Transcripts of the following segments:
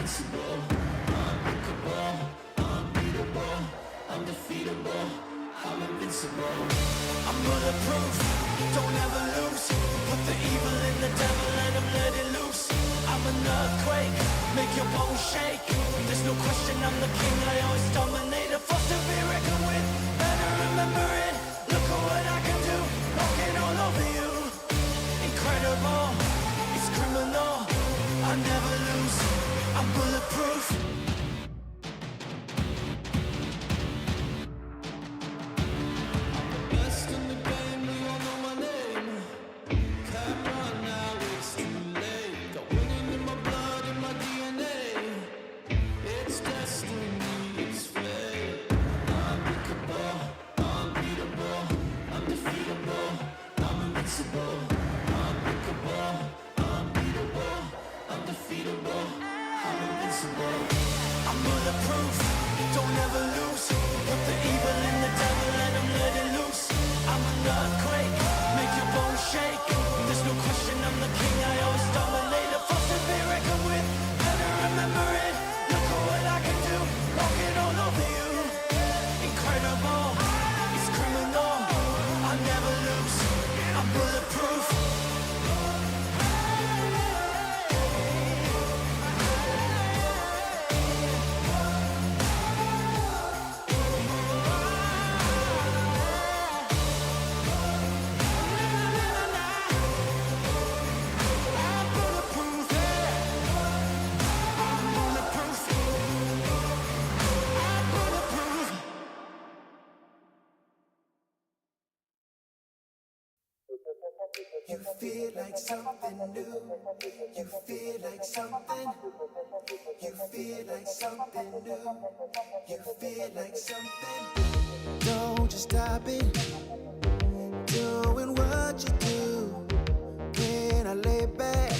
invincible, unbreakable, unbeatable, undefeatable, I'm invincible. I'm bulletproof, don't ever lose. Put the evil in the devil, let him let it loose. I'm an earthquake, make your bones shake. There's no question I'm the king, I always dominate. A force to be reckoned with, better remember it. Look at what I can do, walking all over you. Incredible, it's criminal, I never lose, I'm bulletproof. Best in the game, we all know my name. Can't run now, it's too late. Got winning in my blood, in my DNA. It's destiny, it's fate. Unbreakable, unbeatable, undefeatable, I'm invincible. Unbreakable, unbeatable, undefeatable, I'm invincible. I'm bulletproof, don't ever lose. Put the evil in the devil, let him let it loose. I'm an earthquake, make your bones shake. There's no question I'm the king, I always dominate. A force to be reckoned with, better remember it. Look at what I can do, walking all over you. Incredible, it's criminal, I never lose, I'm bulletproof. You feel like something new. You feel like something. You feel like something new. You feel like something. Don't just stop it. Doing what you do. When I lay back,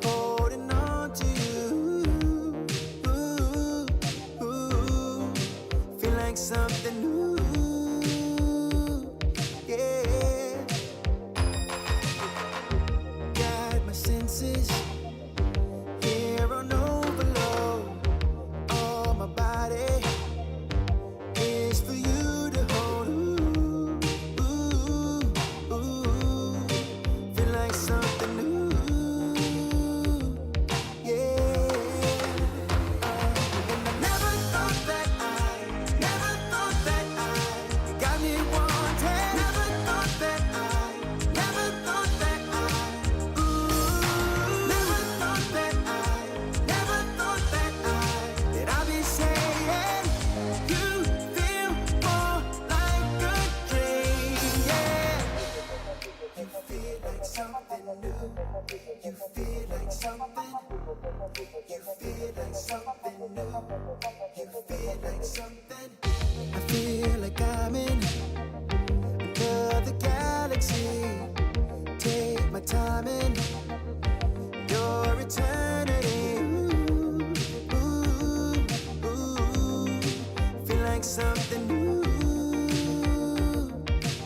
holding on to you. Ooh, ooh. Feel like something new. Yeah. Got my senses here on overload. All my body is for you to hold. Ooh, ooh, ooh. Feel like something new. Yeah. And I never thought that you got me wanting. Never thought that that I'd be saying you feel more like a dream, yeah. You feel like something new. You feel like something. You feel like something new. You feel like something. I feel like I'm in another galaxy. Take my time in your eternity. Ooh, ooh, feel like something new.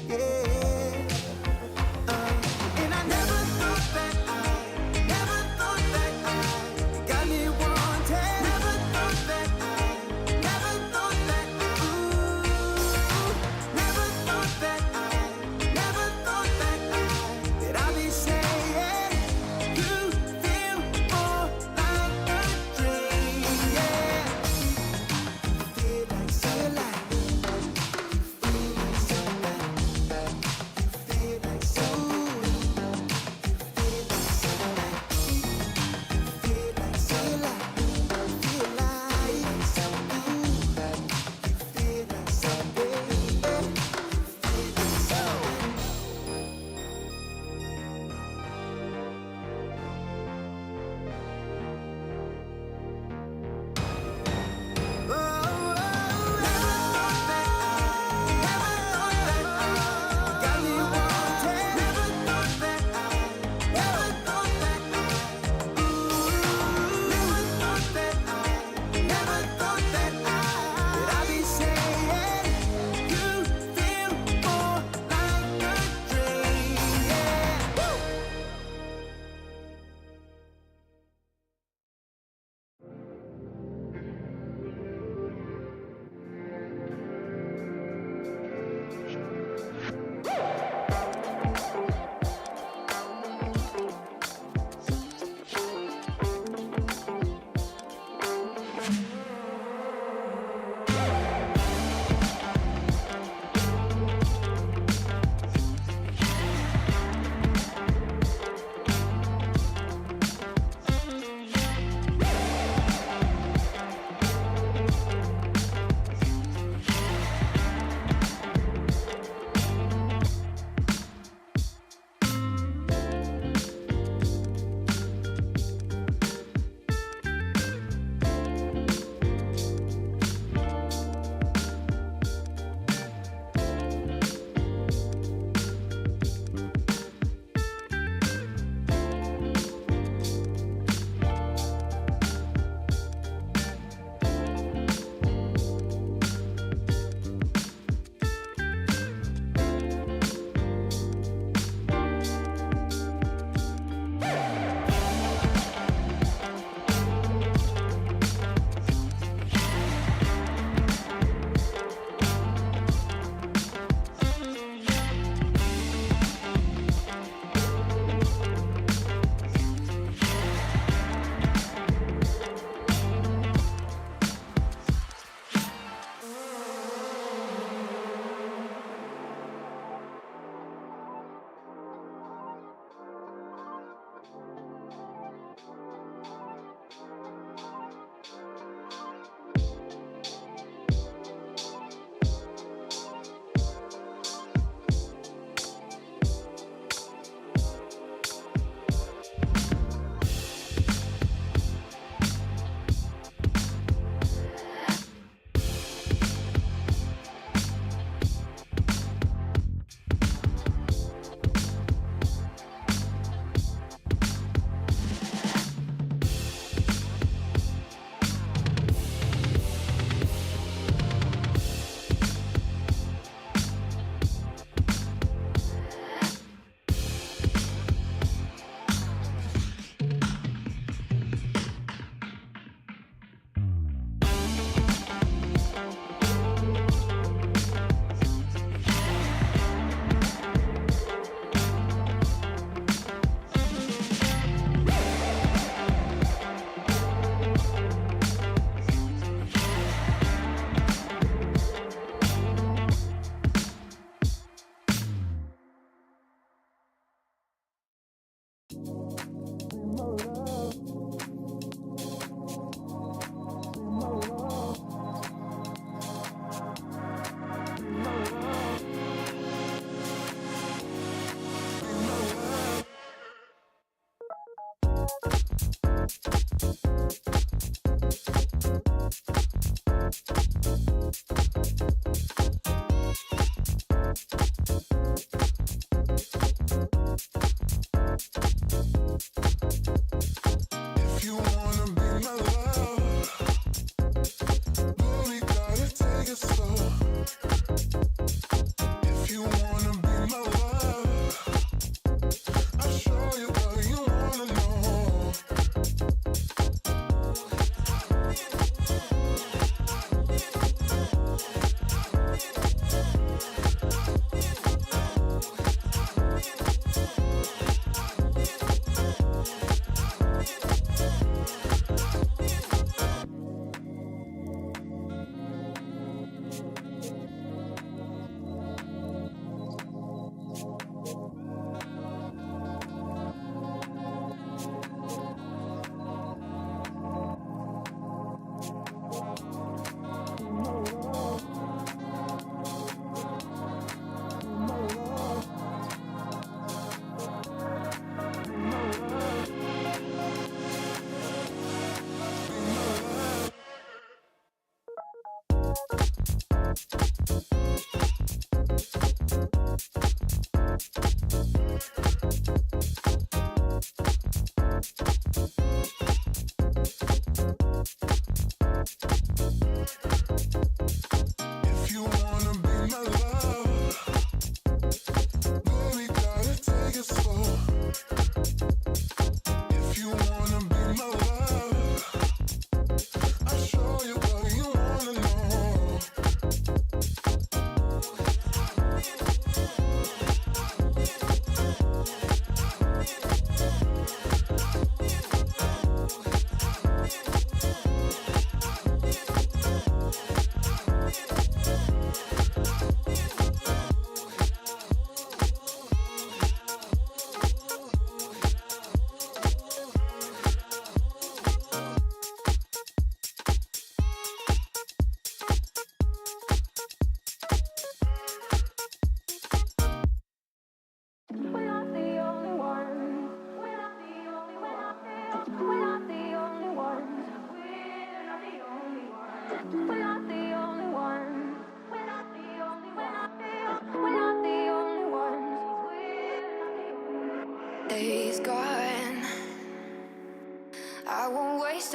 Yeah. And I never thought that you got me wanting. Never thought that ooh, never thought that I'd be saying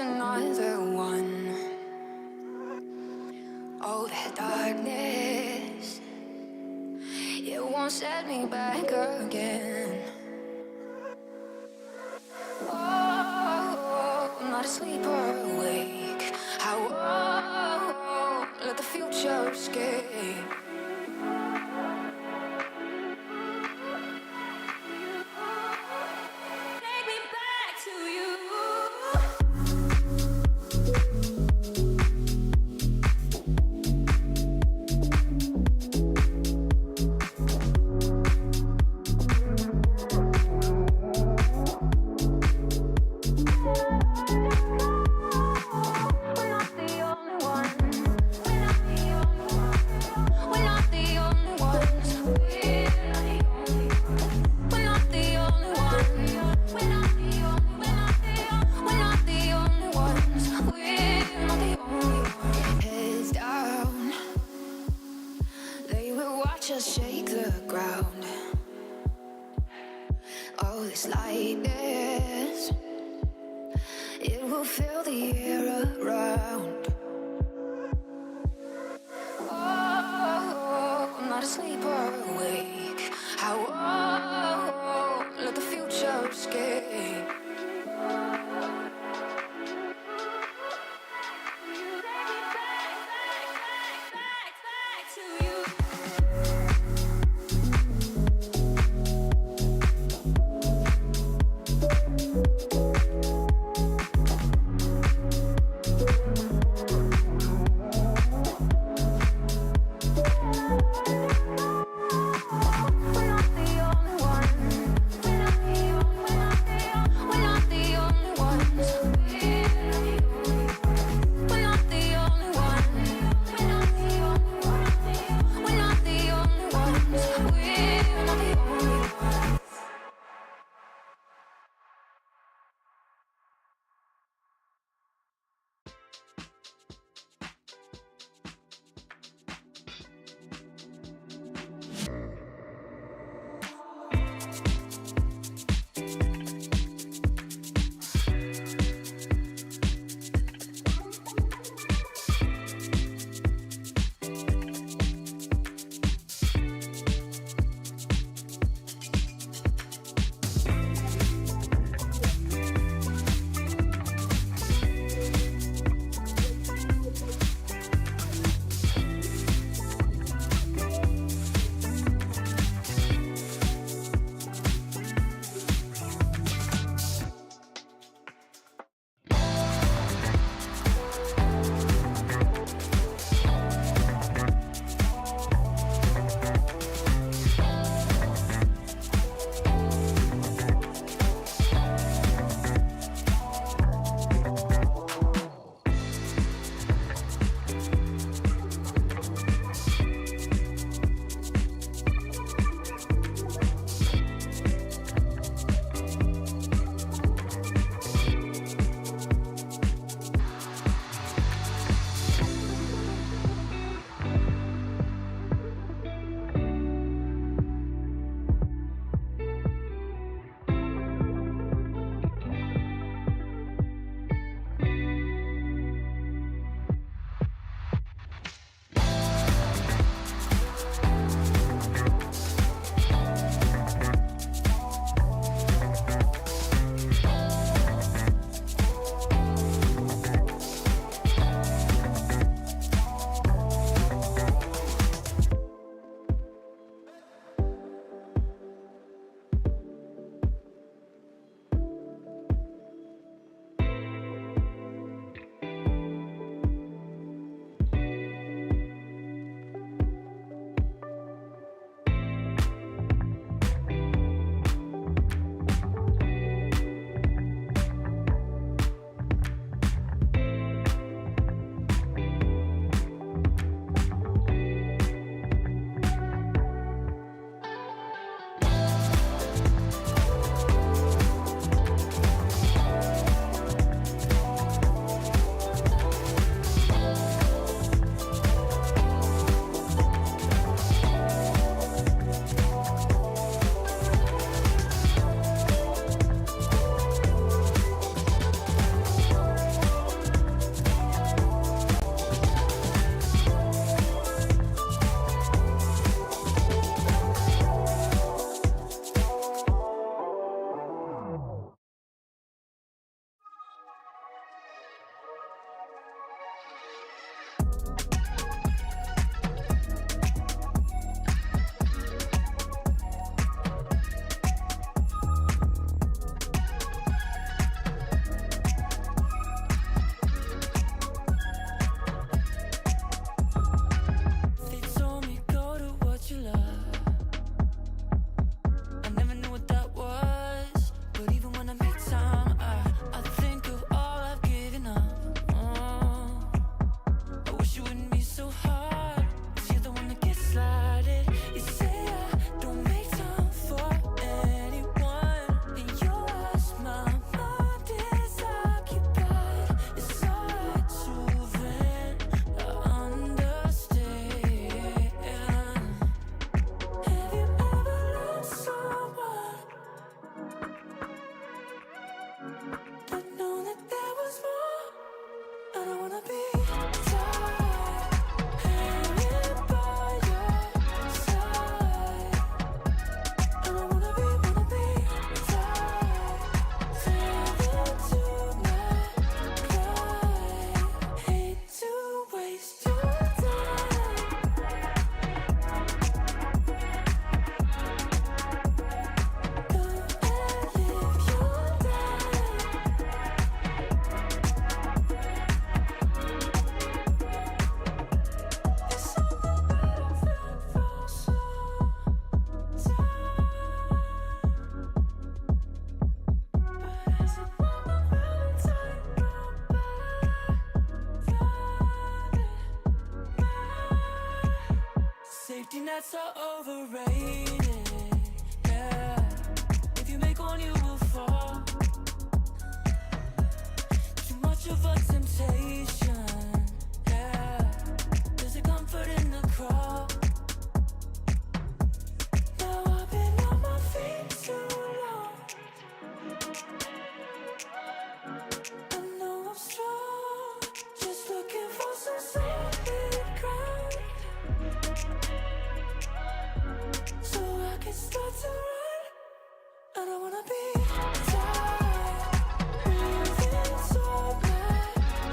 another one. Oh, that darkness, it won't set me back again. Oh, I'm not asleep or awake. I won't let the future escape. Take me back to you. We're not the only one. We're not the only one. We're that's so overrated. Yeah, if you make one, you will fall. Too much of a temptation. Yeah, there's a comfort in the crawl. Now I've been on my feet too long. I know I'm strong, just looking for some solid ground, so I can start to run. I don't wanna be tired, moving so bad.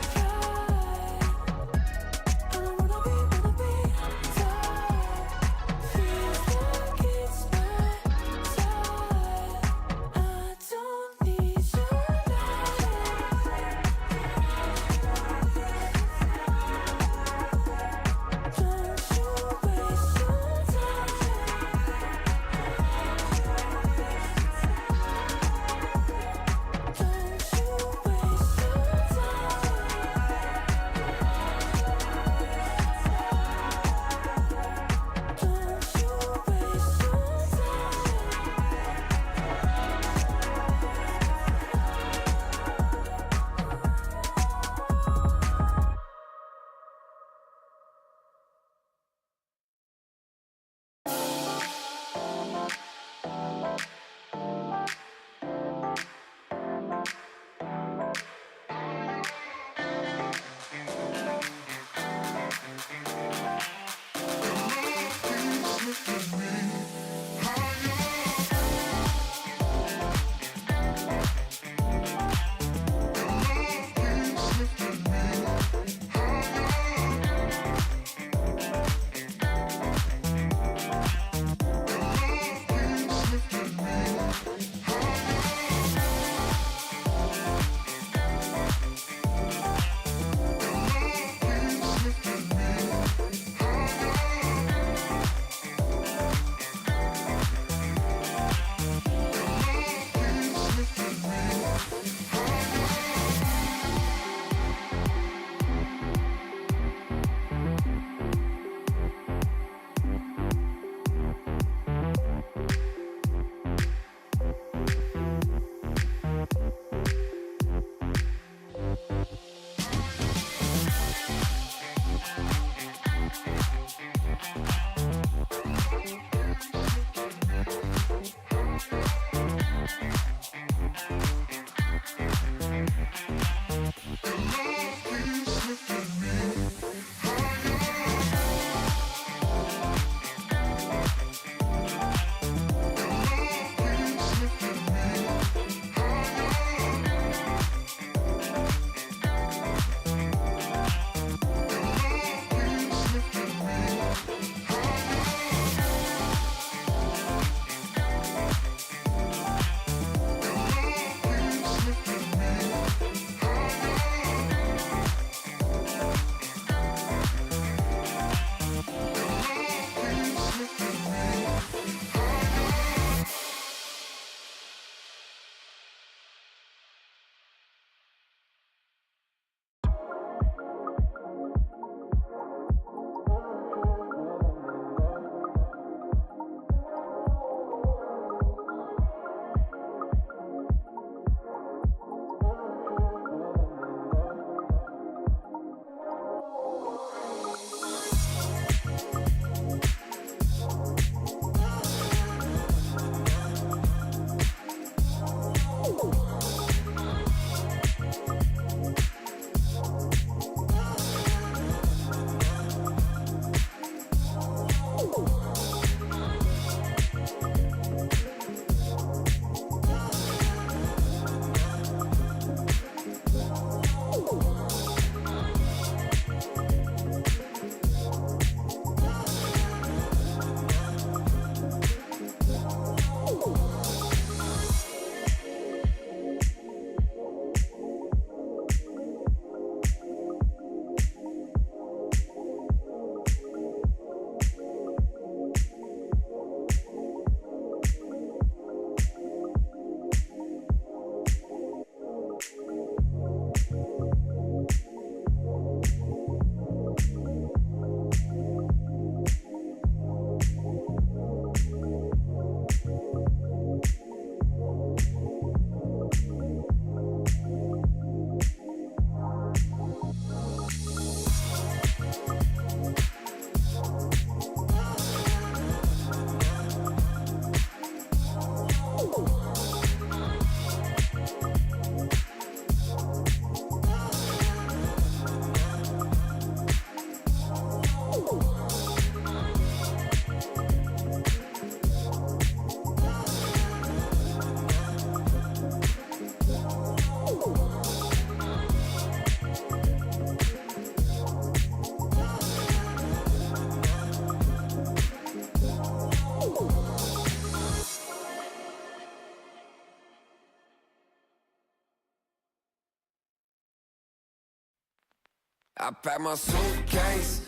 I pack my suitcase,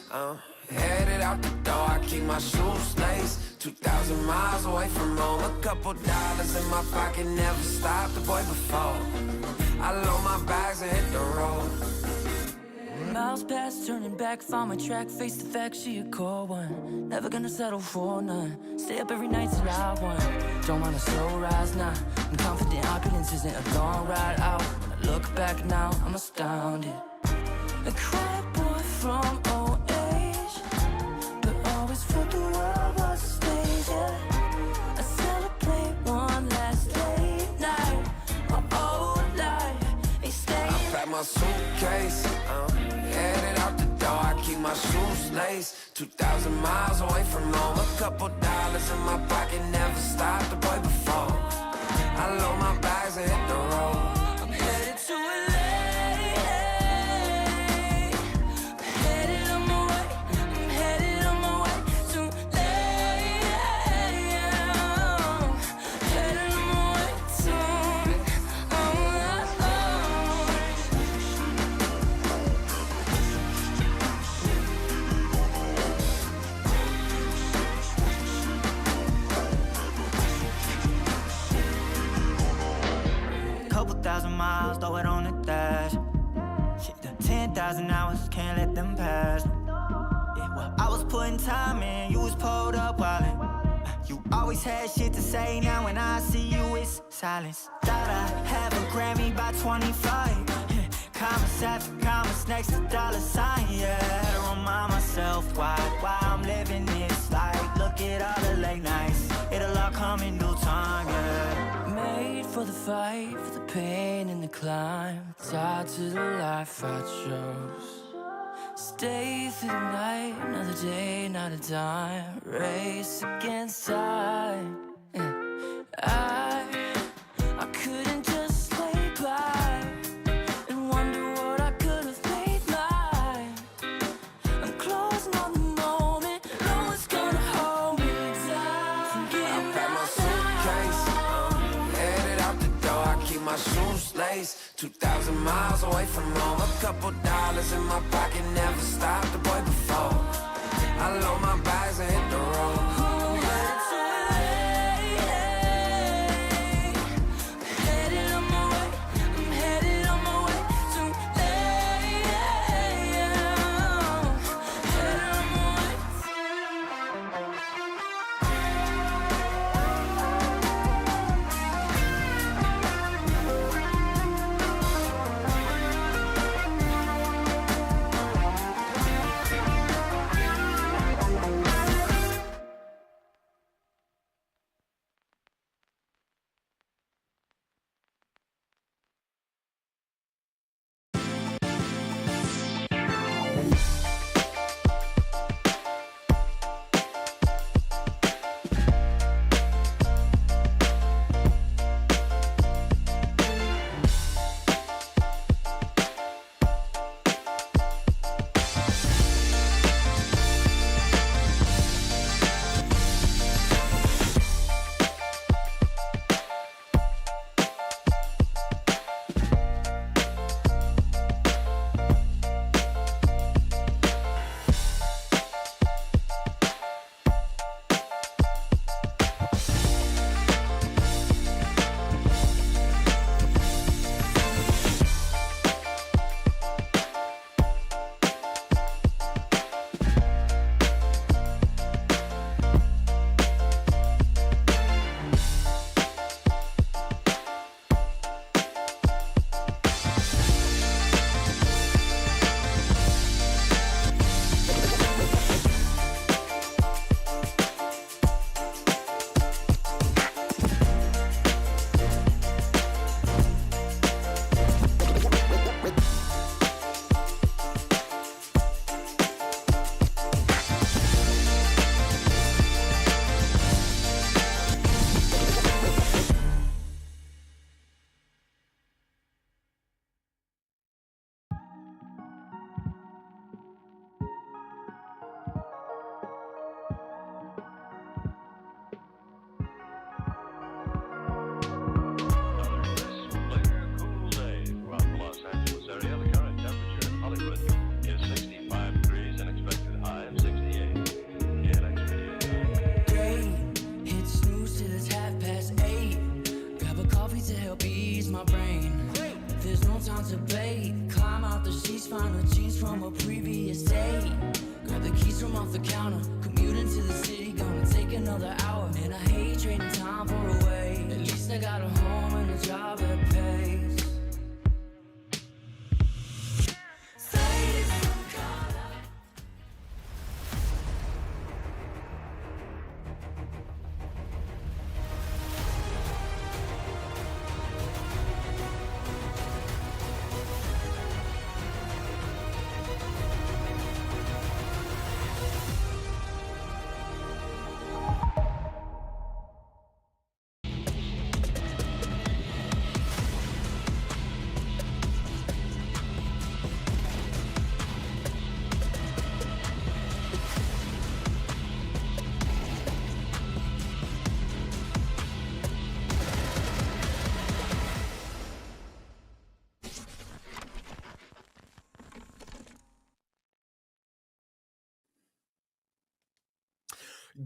headed out the door, I keep my shoes laced. 2,000 miles away from home, a couple dollars in my pocket, never stopped the boy before. I load my bags and hit the road. Miles past, turning back, found my track, face the fact, she a cold one. Never gonna settle for none, stay up every night till I won. Don't want a slow rise now, I'm confident opulence isn't a long ride out. When I look back now, I'm astounded. A quiet boy from old age, but always felt the world was a stage, yeah. I celebrate one last late night, my whole life ain't staying. I pack my suitcase, headed out the door, I keep my shoes laced. 2,000 miles away from home, a couple dollars in my pocket, never stopped the boy before. I load my bags and hit the road. I'm headed to LA, I'm headed on my way, I'm headed on my way to LA, headed on my way to, Couple thousand miles, throw it on the dash. Shit, the 10,000 hours, can't let them pass. Yeah, well, I was putting time in, you was pulled up wildin'. You always had shit to say, now when I see you, it's silence. Thought I'd have a Grammy by 25. Commas after commas next to dollar sign, yeah. Had to remind myself why I'm living this life. Look at all the late nights, it'll all come in due time, yeah. made for the fight, for the pain and the climb, tied to the life I chose. Stay through the night, another day, not a dime. Race against time. I couldn't just lay by and wonder what I could have made mine. I'm closing on the moment, no one's gonna hold me down. I pack my suitcase, headed out the door, I keep my shoes laced. 2,000 miles away from home, a couple dollars in my pocket, never stopped the boy before. I load my bags and hit the road. from a previous day. Grab the keys from off the counter, commute into the city, gonna take another hour. Man, I hate trading time for away. At least I got a home and a job that pays.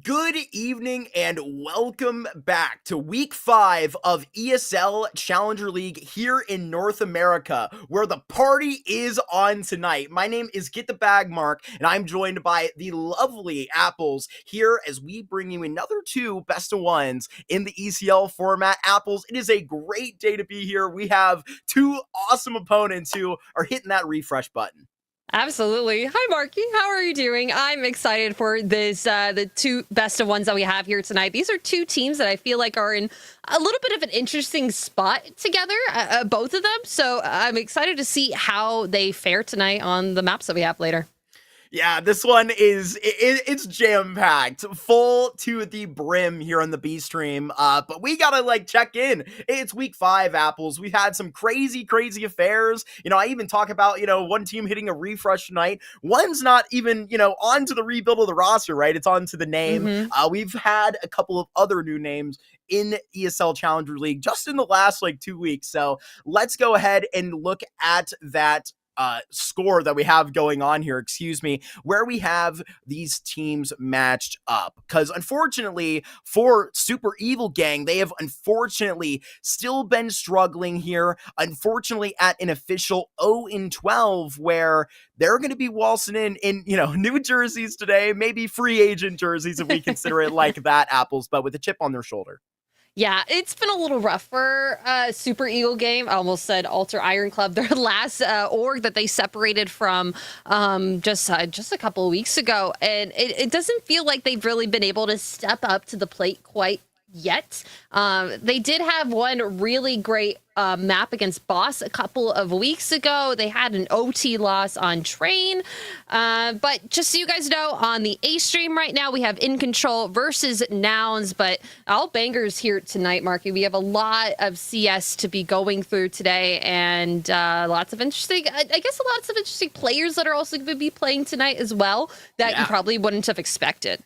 Good evening and welcome back to week 5 of ESL Challenger League here in North America, where the party is on tonight. My name is Get the Bag Mark, and I'm joined by the lovely Apples here as we bring you another 2 best of ones in the ECL format. Apples, it is a great day to be here. We have 2 awesome opponents who are hitting that refresh button. Absolutely. Hi, Marky. How are you doing? I'm excited for this, the 2 best of ones that we have here tonight. These are 2 teams that I feel like are in a little bit of an interesting spot together, both of them. So I'm excited to see how they fare tonight on the maps that we have later. Yeah, this one is, it's jam-packed, full to the brim here on the B stream, but we gotta, check in. It's week 5, Apples. We've had some crazy affairs. I even talk about, one team hitting a refresh tonight. One's not even, on to the rebuild of the roster, right? It's on to the name. Mm-hmm. We've had a couple of other new names in ESL Challenger League just in the last, 2 weeks. So let's go ahead and look at that score that we have going on here, where we have these teams matched up. Because unfortunately for Super Evil Gang, they have unfortunately still been struggling here. Unfortunately at an official 0-12, where they're going to be waltzing in, new jerseys today, maybe free agent jerseys if we consider it like that, Apples, but with a chip on their shoulder. Yeah, it's been a little rough for Super Eagle Game. I almost said Alter Iron Club. Their last org that they separated from just a couple of weeks ago. And it doesn't feel like they've really been able to step up to the plate quite yet. They did have one really great map against Boss a couple of weeks ago. They had an OT loss on Train. But just so you guys know, on the A stream right now, we have In Control versus Nouns, but all bangers here tonight, Marky. We have a lot of CS to be going through today, and lots of interesting players that are also going to be playing tonight as well that you probably wouldn't have expected.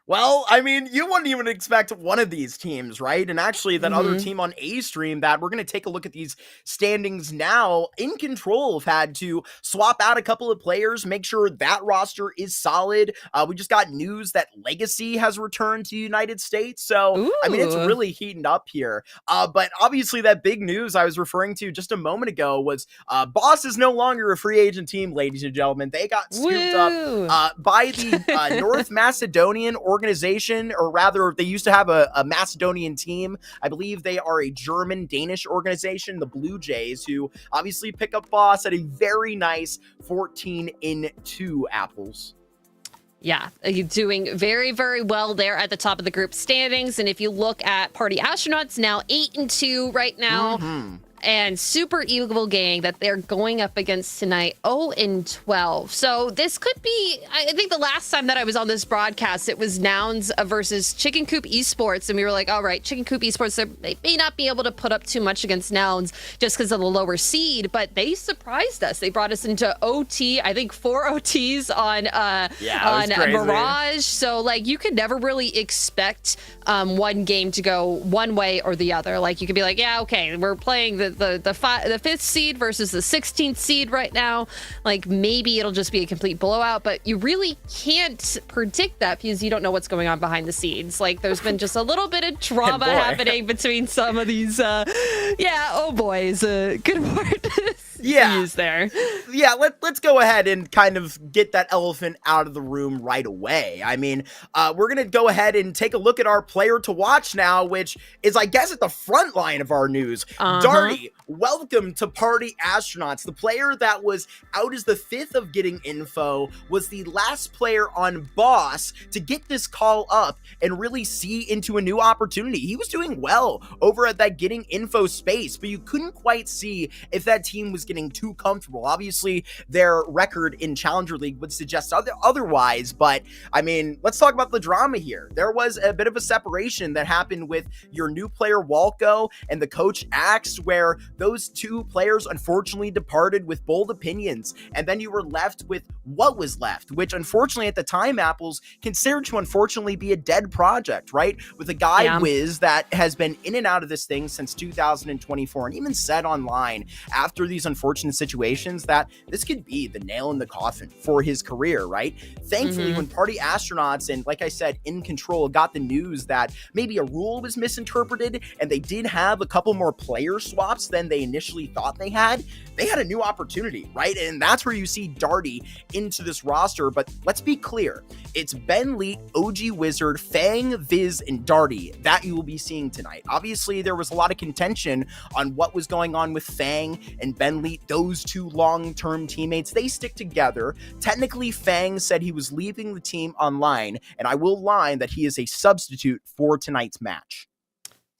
Well, I mean, you wouldn't even expect one of these teams, right? And actually, that other team on A stream that we're going to take a look at these standings now. In Control have had to swap out a couple of players, make sure that roster is solid. We just got news that Legacy has returned to the United States. So, I mean, it's really heating up here. But obviously, that big news I was referring to just a moment ago was Boss is no longer a free agent team, ladies and gentlemen. They got scooped up by the North Macedonian organization, or rather they used to have a Macedonian team. I believe they are a German-Danish organization, the Blue Jays, who obviously pick up Boss at a very nice 14-2, Apples. Yeah, doing very, very well there at the top of the group standings. And if you look at Party Astronauts, now 8-2 right now. And Super Evil Gang that they're going up against tonight, 0-12. So this could be, I think the last time that I was on this broadcast, it was Nouns versus Chicken Coop Esports. And we were like, all right, Chicken Coop Esports, they may not be able to put up too much against Nouns just because of the lower seed, but they surprised us. They brought us into OT, I think 4 OTs on Mirage. So like you could never really expect one game to go one way or the other. Like you could be like, yeah, okay, we're playing the 5th seed versus the 16th seed right now. Like maybe it'll just be a complete blowout, but you really can't predict that because you don't know what's going on behind the scenes. Like there's been just a little bit of drama happening between some of these. Oh boy is a good word. Yeah. use there. Yeah, let's go ahead and kind of get that elephant out of the room right away. I mean, we're going to go ahead and take a look at our player to watch now, which is, I guess, at the front line of our news. Darty, welcome to Party Astronauts. The player that was out as the 5th of getting info was the last player on Boss to get this call up and really see into a new opportunity. He was doing well over at that getting info space, but you couldn't quite see if that team was getting too comfortable. Obviously, their record in Challenger League would suggest otherwise, but I mean, let's talk about the drama here. There was a bit of a separation that happened with your new player Walco and the coach Axe, where those two players unfortunately departed with bold opinions, and then you were left with what was left, which unfortunately at the time Apples considered to unfortunately be a dead project, right? With a guy Wiz that has been in and out of this thing since 2024, and even said online after these unfortunate situations that this could be the nail in the coffin for his career, right? Thankfully, when Party Astronauts and, like I said, In Control got the news that maybe a rule was misinterpreted and they did have a couple more player swaps than they initially thought they had a new opportunity, right? And that's where you see Darty into this roster. But let's be clear, it's Ben Leet, OG Wizard, Fang, Viz, and Darty that you will be seeing tonight. Obviously, there was a lot of contention on what was going on with Fang and Ben Leet, those two long-term teammates. They stick together. Technically, Fang said he was leaving the team online, and I will line that he is a substitute for tonight's match.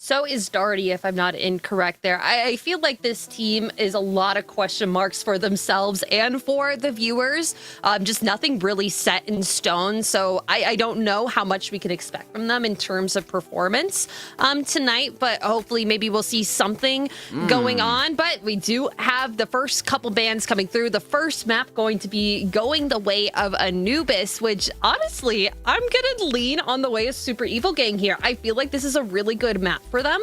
So is Darty, if I'm not incorrect there. I feel like this team is a lot of question marks for themselves and for the viewers. Just nothing really set in stone. So I don't know how much we can expect from them in terms of performance tonight, but hopefully maybe we'll see something going on. But we do have the first couple bands coming through. The first map going to be going the way of Anubis, which honestly, I'm going to lean on the way of Super Evil Gang here. I feel like this is a really good map for them.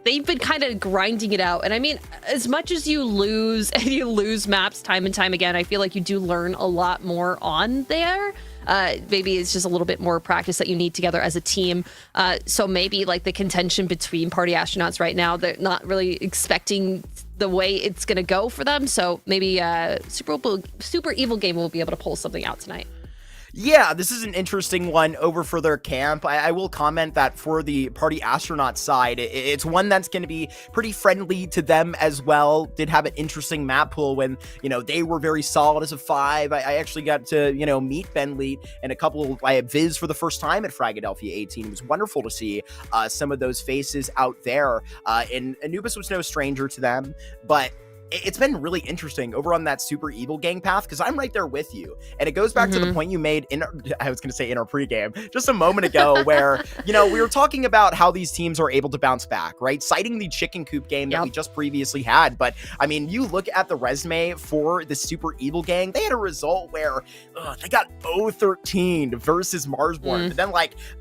They've been kind of grinding it out. And I mean, as much as you lose and you lose maps time and time again, I feel like you do learn a lot more on there. Maybe it's just a little bit more practice that you need together as a team. So maybe like the contention between Party Astronauts right now, they're not really expecting the way it's going to go for them. So maybe Super Evil Game will be able to pull something out tonight. Yeah, this is an interesting one over for their camp. I will comment that for the Party Astronaut side, it's one that's going to be pretty friendly to them as well. Did have an interesting map pool when, they were very solid as a 5. I actually got to, meet Ben Leet and I had Viz for the first time at Fragadelphia 18. It was wonderful to see some of those faces out there. And Anubis was no stranger to them, but it's been really interesting over on that Super Evil Gang path because I'm right there with you. And it goes back to the point you made in our pregame just a moment ago where, we were talking about how these teams are able to bounce back, right? Citing the chicken coop game that we just previously had. But I mean, you look at the resume for the Super Evil Gang, they had a result where they got 0-13 versus Marsborn. But then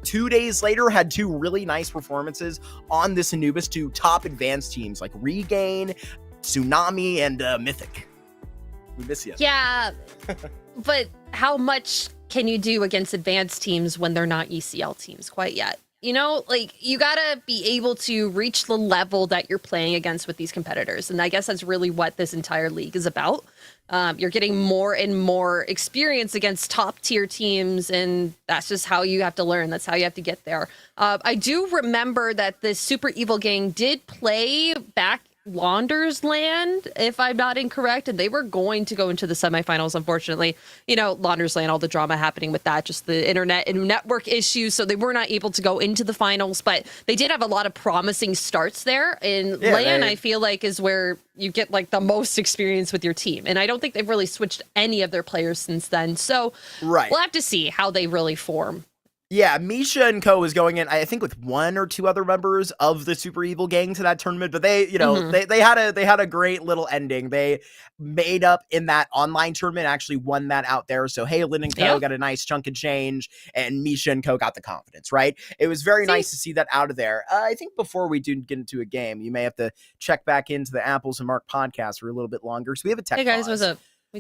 2 days later had 2 really nice performances on this Anubis to top advanced teams like Regain, Tsunami, and Mythic. We miss you. Yeah, but how much can you do against advanced teams when they're not ECL teams quite yet? You gotta be able to reach the level that you're playing against with these competitors. And I guess that's really what this entire league is about. You're getting more and more experience against top tier teams, and that's just how you have to learn. That's how you have to get there. I do remember that the Super Evil Gang did play back Launder's Land, if I'm not incorrect, and they were going to go into the semifinals. Unfortunately, Launder's Land, all the drama happening with that, just the internet and network issues, so they were not able to go into the finals, but they did have a lot of promising starts there. And LAN, I feel like, is where you get the most experience with your team, and I don't think they've really switched any of their players since then, so we'll have to see how they really form. Yeah, Misha and Co was going in, I think, with 1 or 2 other members of the Super Evil Gang to that tournament, but they, they had a great little ending. They made up in that online tournament, actually won that out there. So Halen and Co got a nice chunk of change, and Misha and Co got the confidence, right? It was very nice to see that out of there. I think before we do get into a game, you may have to check back into the Apples and Mark podcast for a little bit longer. So we have a tech Hey guys, pause. what's up?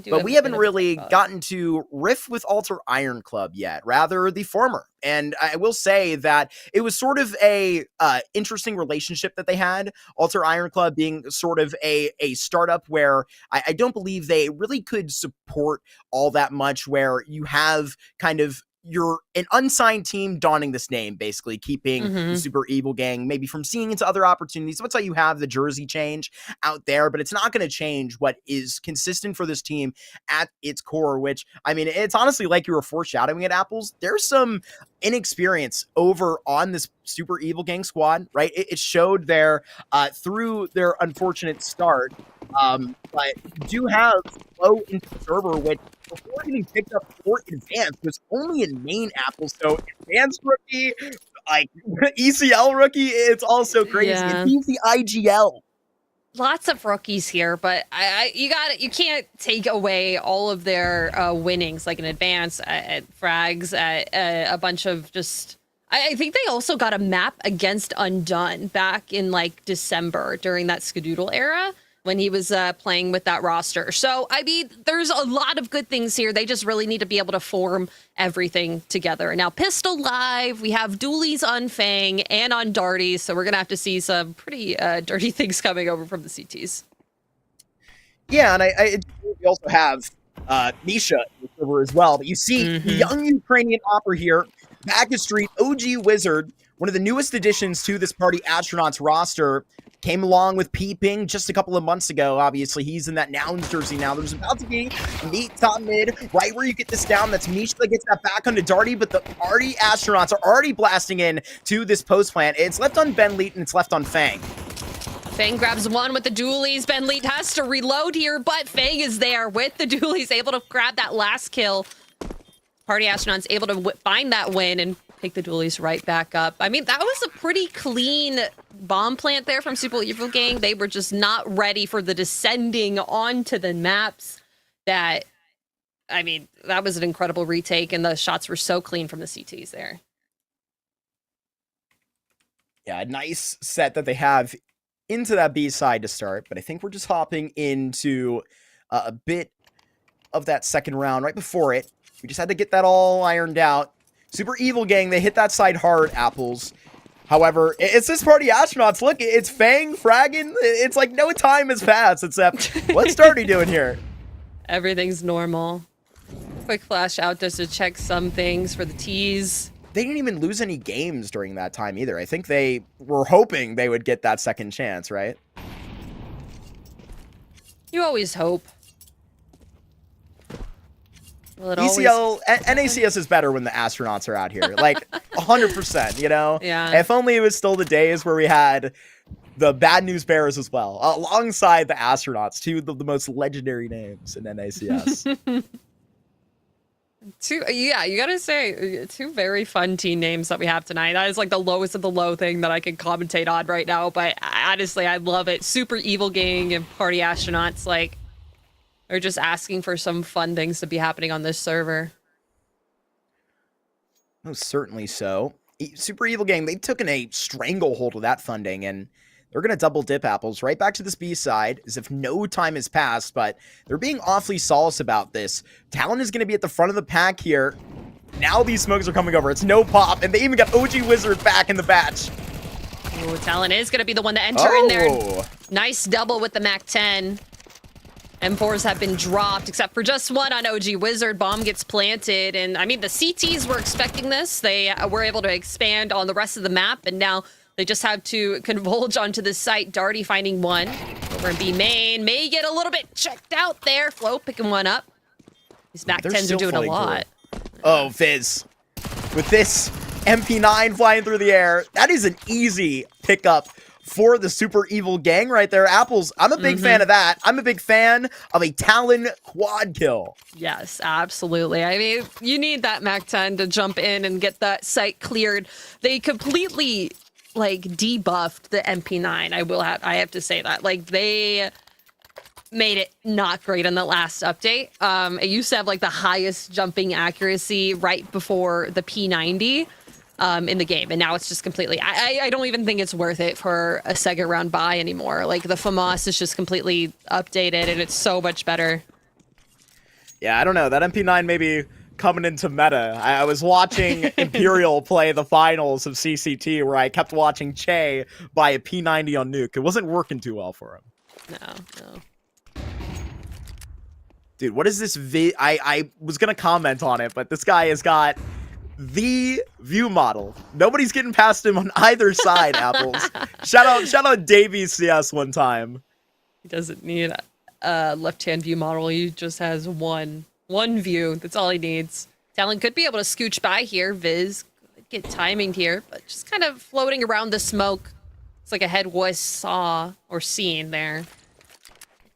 But we haven't really gotten to riff with Alter Iron Club yet, rather the former. And I will say that it was sort of a interesting relationship that they had. Alter Iron Club being sort of a startup where I don't believe they really could support all that much, where you have kind of you're an unsigned team donning this name, basically keeping the Super Evil Gang maybe from seeing into other opportunities. That's why you have the jersey change out there, but it's not going to change what is consistent for this team at its core, which, I mean, it's honestly like you were foreshadowing at Apples. There's some inexperience over on this Super Evil Gang squad, right? It showed there through their unfortunate start, but you do have low into the server, which before getting picked up for Advanced was only in main Apples. So Advanced rookie, like ECL rookie, it's also crazy. Yeah. And he's the IGL. Lots of rookies here, but you can't take away all of their winnings, like an Advance, at frags, at a bunch of just. I think they also got a map against Undone back in like December during that Skadoodle era, when he was playing with that roster. So, I mean, there's a lot of good things here. They just really need to be able to form everything together. And now Pistol live, we have dualies on Fang and on Darty, so we're going to have to see some pretty dirty things coming over from the CTs. Yeah, and we also have Misha in the server as well. But you see the young Ukrainian opera here, Back Street, OG Wizard, one of the newest additions to this Party Astronauts roster, came along with Peeping just a couple of months ago. Obviously, he's in that Nouns jersey now. There's about to be a neat top mid right where you get this down. That's Misha that gets that back onto Darty, but the Party Astronauts are already blasting in to this post plant. It's left on Ben Leet and it's left on Fang. Fang grabs one with the dualies. Ben Leet has to reload here, but Fang is there with the dualies, able to grab that last kill. Party Astronauts able to find that win and pick the dualies right back up. I mean, that was a pretty clean bomb plant there from Super Evil Gang. They were just not ready for the descending onto the maps. That was an incredible retake, and the shots were so clean from the CTs there. Yeah, a nice set that they have into that B side to start, but I think we're just hopping into a bit of that second round right before it. We just had to get that all ironed out. Super Evil Gang, they hit that side hard, Apples. However, it's this Party Astronauts. Look, it's Fang, fragging. It's like no time has passed except, what's Darty doing here? Everything's normal. Quick flash out just to check some things for the tees. They didn't even lose any games during that time either. I think they were hoping they would get that second chance, right? You always hope. Well, ECL, NACS is better when the astronauts are out here. Like, 100%, you know? Yeah. If only it was still the days where we had the Bad News Bears as well, alongside the astronauts, two of the most legendary names in NACS. You gotta say, two very fun team names that we have tonight. That is like the lowest of the low thing that I can commentate on right now, but honestly, I love it. Super Evil Gang and Party Astronauts, like, are just asking for some fun things to be happening on this server. Oh, certainly so. Super Evil Gang, they've taken a stranglehold of that funding, and they're going to double dip Apples right back to this B side as if no time has passed, but they're being awfully solace about this. Talon is going to be at the front of the pack here. Now these smokes are coming over. It's no pop, and they even got OG Wizard back in the batch. Ooh, Talon is going to be the one to enter in there. Nice double with the MAC-10. M4s have been dropped, except for just one on OG Wizard. Bomb gets planted, and I mean, the CTs were expecting this. They were able to expand on the rest of the map, and now they just have to converge onto the site. Darty finding one. Over in B main. May get a little bit checked out there. Flo picking one up. These MAC-10s are doing a lot. Oh, Fizz. With this MP9 flying through the air, that is an easy pickup for the Super Evil Gang right there. Apples, I'm a big fan of that. I'm a big fan of a Talon quad kill. Yes, absolutely. I mean, you need that MAC-10 to jump in and get that site cleared. They completely, like, debuffed the MP9. I have to say that. Like, they made it not great in the last update. It used to have, like, the highest jumping accuracy right before the P90. In the game, and now it's just completely, I don't even think it's worth it for a second round buy anymore. Like, the FAMAS is just completely updated, and it's so much better. Yeah, I don't know. That MP9 maybe coming into meta. I was watching Imperial play the finals of CCT where I kept watching Che buy a P90 on Nuke. It wasn't working too well for him. No. Dude, what is this I was going to comment on it, but this guy has got the view model. Nobody's getting past him on either side, Apples. Shout out Davey CS one time. He doesn't need a left-hand view model. He just has one view. That's all he needs. Talon could be able to scooch by here. Viz could get timing here, but just kind of floating around the smoke. It's like a head was saw or seen there.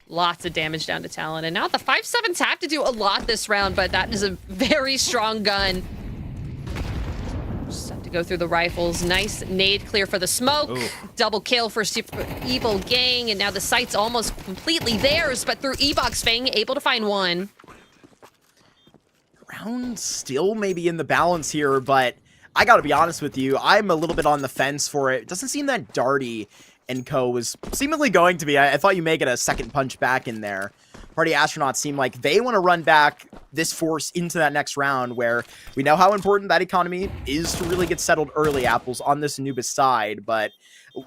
Lots of damage down to Talon. And now the 5-7s have to do a lot this round, but that is a very strong gun. Just have to go through the rifles. Nice nade clear for the smoke. Ooh. Double kill for Super Evil Gang. And now the site's almost completely theirs, but through E-Box Fang, able to find one. Round still maybe in the balance here, but I gotta be honest with you, I'm a little bit on the fence for it. It doesn't seem that Darty and co was seemingly going to be. I thought you may get a second punch back in there. Party Astronauts seem like they want to run back this force into that next round where we know how important that economy is to really get settled early, Apples, on this Anubis side. But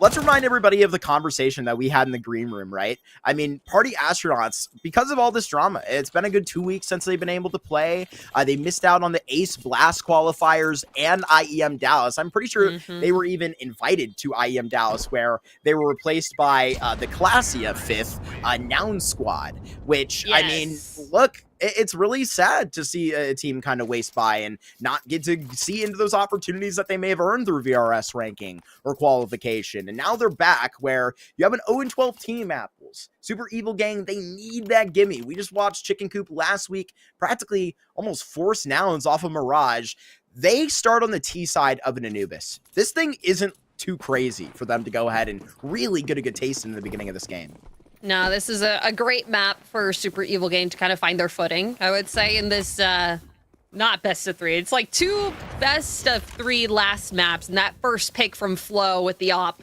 let's remind everybody of the conversation that we had in the green room, right? I mean, Party Astronauts, because of all this drama, it's been a good 2 weeks since they've been able to play. They missed out on the Ace Blast qualifiers and IEM Dallas. I'm pretty sure they were even invited to IEM Dallas, where they were replaced by the Classia 5th Noun Squad, which, yes. I mean, look, it's really sad to see a team kind of waste by and not get to see into those opportunities that they may have earned through VRS ranking or qualification. And now they're back where you have an 0-12 team, Apples. Super Evil Gang, they need that gimme. We just watched Chicken Coop last week practically almost force Nouns off of Mirage. They start on the T side of an Anubis. This thing isn't too crazy for them to go ahead and really get a good taste in the beginning of this game. No, this is a great map for Super Evil Gang to kind of find their footing, I would say, in this, not best of 3. It's like 2 best of 3 last maps, and that first pick from Flo with the op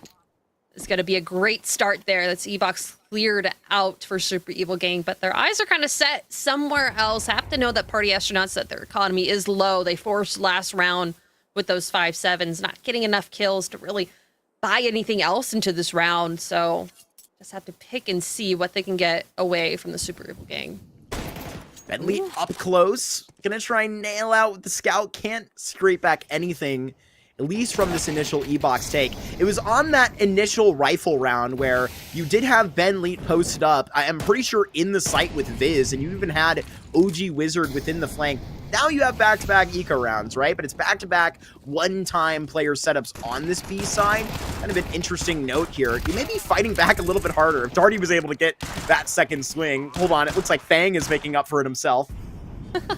is going to be a great start there. That's E-Box cleared out for Super Evil Gang, but their eyes are kind of set somewhere else. Have to know that Party Astronauts, that their economy is low. They forced last round with those 5-7s, not getting enough kills to really buy anything else into this round, so just have to pick and see what they can get away from the Super Evil Gang. Bentley up close. Gonna try and nail out with the scout. Can't scrape back anything, at least from this initial E-Box take. It was on that initial rifle round where you did have Ben Leet posted up, I am pretty sure in the site with Viz, and you even had OG Wizard within the flank. Now you have back-to-back eco rounds, right? But it's back-to-back one-time player setups on this B side. Kind of an interesting note here. You may be fighting back a little bit harder. If Darty was able to get that second swing. Hold on, it looks like Fang is making up for it himself. I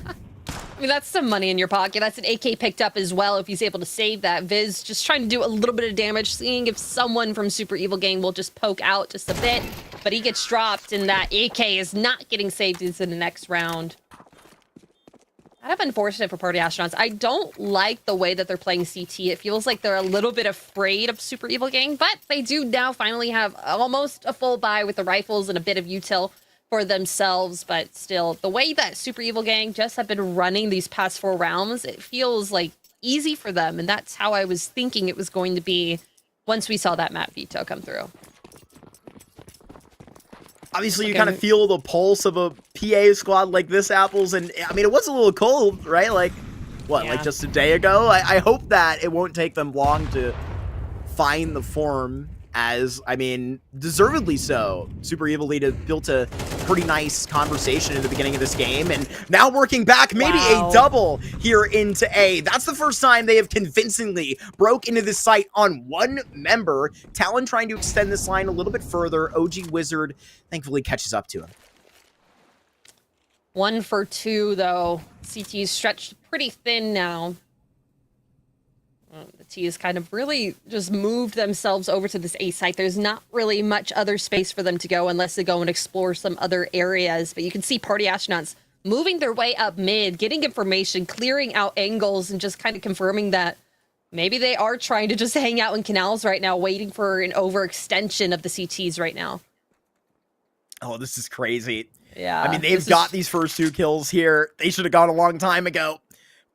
mean, that's some money in your pocket. That's an AK picked up as well if he's able to save that. Viz just trying to do a little bit of damage, seeing if someone from Super Evil Gang will just poke out just a bit. But he gets dropped, and that AK is not getting saved into the next round. Kind of unfortunate for Party Astronauts. I don't like the way that they're playing CT. It feels like they're a little bit afraid of Super Evil Gang, but they do now finally have almost a full buy with the rifles and a bit of util for themselves. But still, the way that Super Evil Gang just have been running these past 4 rounds, it feels like easy for them. And that's how I was thinking it was going to be once we saw that map veto come through. Obviously, you kind of feel the pulse of a PA squad like this, Apples, and I mean, it was a little cold, right? Like, what, like just a day ago? I hope that it won't take them long to find the form, as, I mean, deservedly so. Super Evil Lead has built a pretty nice conversation in the beginning of this game, and now working back, maybe a double here into A. That's the first time they have convincingly broke into this site on one member. Talon trying to extend this line a little bit further. OG Wizard thankfully catches up to him. 1 for 2, though. CT's stretched pretty thin now. The T has kind of really just moved themselves over to this A site. There's not really much other space for them to go unless they go and explore some other areas. But you can see Party Astronauts moving their way up mid, getting information, clearing out angles, and just kind of confirming that maybe they are trying to just hang out in canals right now, waiting for an overextension of the CTs right now. Oh, this is crazy. Yeah. I mean, they've got these first 2 kills here. They should have gone a long time ago.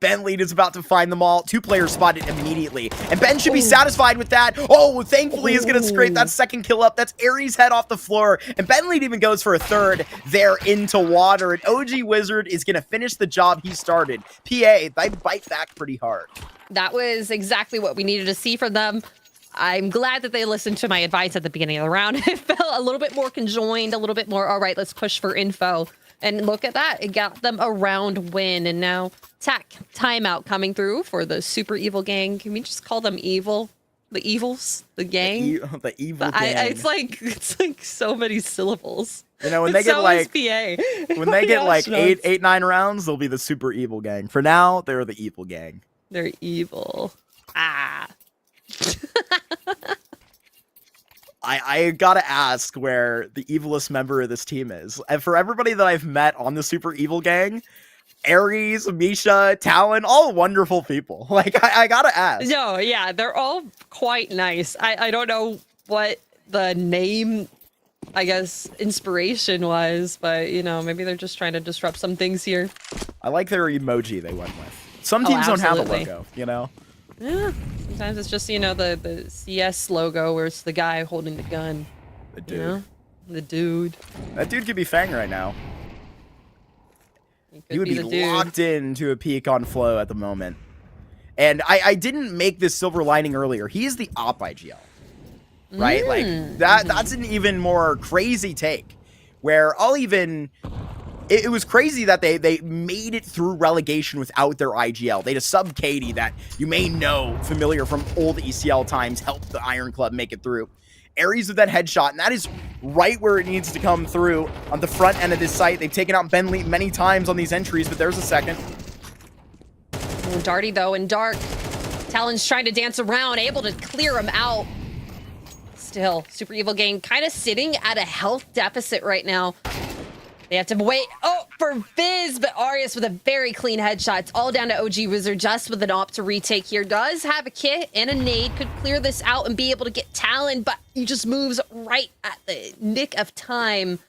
Ben Lead is about to find them all. 2 players spotted immediately. And Ben should be satisfied with that. Oh, thankfully he's going to scrape that second kill up. That's Aries' head off the floor. And Ben Lead even goes for a third there into water. And OG Wizard is going to finish the job he started. PA, they bite back pretty hard. That was exactly what we needed to see from them. I'm glad that they listened to my advice at the beginning of the round. It felt a little bit more conjoined, a little bit more, all right, let's push for info. And look at that. It got them a round win. And now timeout coming through for the Super Evil Gang. Can we just call them evil? The evils? The gang? The evil gang. It's like so many syllables. You know, when they get so like PA. when they get like 8, 9 rounds, they'll be the Super Evil Gang. For now, they're the evil gang. They're evil. Ah. I gotta ask where the evilest member of this team is. And for everybody that I've met on the Super Evil Gang, Aries, Misha, Talon, all wonderful people. Like, I gotta ask. No, yeah, they're all quite nice. I don't know what the name, I guess, inspiration was, but, you know, maybe they're just trying to disrupt some things here. I like their emoji they went with. Some teams don't have a absolutely. logo, you know? Yeah, sometimes it's just, you know, the CS logo where it's the guy holding the gun. The dude. You know? The dude. That dude could be Fang right now. He would be the dude. locked into a peak on Flow at the moment. And I didn't make this silver lining earlier. He is the op IGL. Right? Like, that's an even more crazy take. Where I'll even... It was crazy that they made it through relegation without their IGL. They had a sub Katie that you may know, familiar from old ECL times, helped the Iron Club make it through. Aries with that headshot, and that is right where it needs to come through on the front end of this site. They've taken out Bentley many times on these entries, but there's a second. Oh, Darty, though, in dark. Talon's trying to dance around, able to clear him out. Still, Super Evil Gang kind of sitting at a health deficit right now. They have to wait for Viz, but Arias with a very clean headshot. It's all down to OG Wizard just with an op to retake here. Does have a kit and a nade, could clear this out and be able to get Talon, but he just moves right at the nick of time.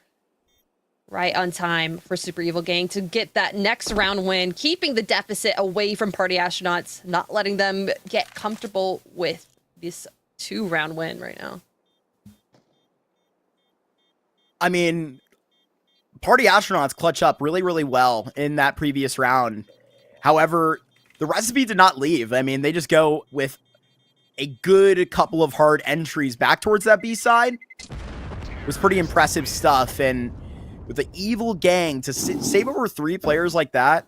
Right on time for Super Evil Gang to get that next round win, keeping the deficit away from Party Astronauts, not letting them get comfortable with this 2-round win right now. I mean... Party Astronauts clutch up really, really well in that previous round. However, the recipe did not leave. I mean, they just go with a good couple of hard entries back towards that B side. It was pretty impressive stuff. And with the Evil Gang to save over 3 players like that,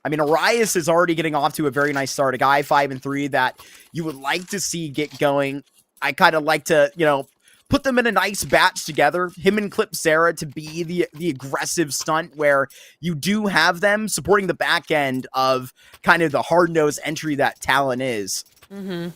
I mean, Arias is already getting off to a very nice start. A guy 5-3 that you would like to see get going. I kind of like to, you know, put them in a nice batch together, him and Clip Sarah to be the aggressive stunt where you do have them supporting the back end of kind of the hard-nosed entry that Talon is. Mm-hmm.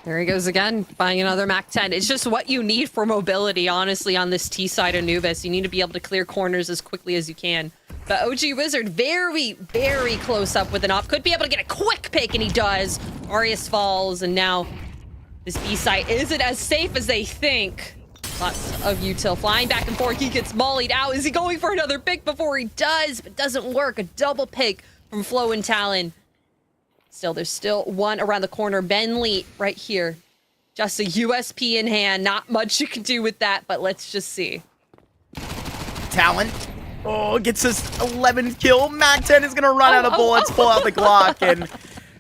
There he goes again, buying another MAC-10. It's just what you need for mobility, honestly, on this T side of Anubis. You need to be able to clear corners as quickly as you can. But OG Wizard, very, very close up with an op. Could be able to get a quick pick, and he does. Arias falls, and now this B site isn't as safe as they think. Lots of util flying back and forth. He gets mollied out. Is he going for another pick before he does? But doesn't work. A double pick from Flo and Talon. Still, there's still one around the corner. Bentley right here. Just a USP in hand. Not much you can do with that, but let's just see. Talon. Oh, gets his 11th kill. MAC-10 is going to run out of bullets, pull out the Glock, and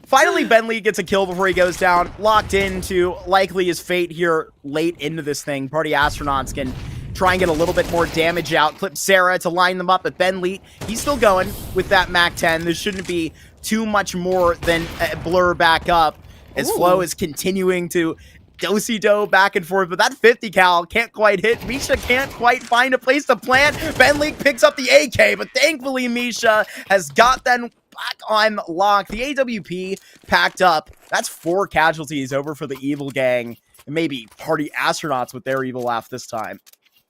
finally Bentley gets a kill before he goes down. Locked into likely his fate here late into this thing. Party Astronauts can try and get a little bit more damage out. Clip Sarah to line them up, but Bentley, he's still going with that MAC-10. There shouldn't be too much more than blur back up as Flo is continuing to do-si-do back and forth, but that 50 cal can't quite hit. Misha can't quite find a place to plant. Bentley picks up the AK, but thankfully Misha has got them back on lock. The AWP packed up. That's 4 casualties over for the Evil Gang, and maybe Party Astronauts with their evil laugh this time.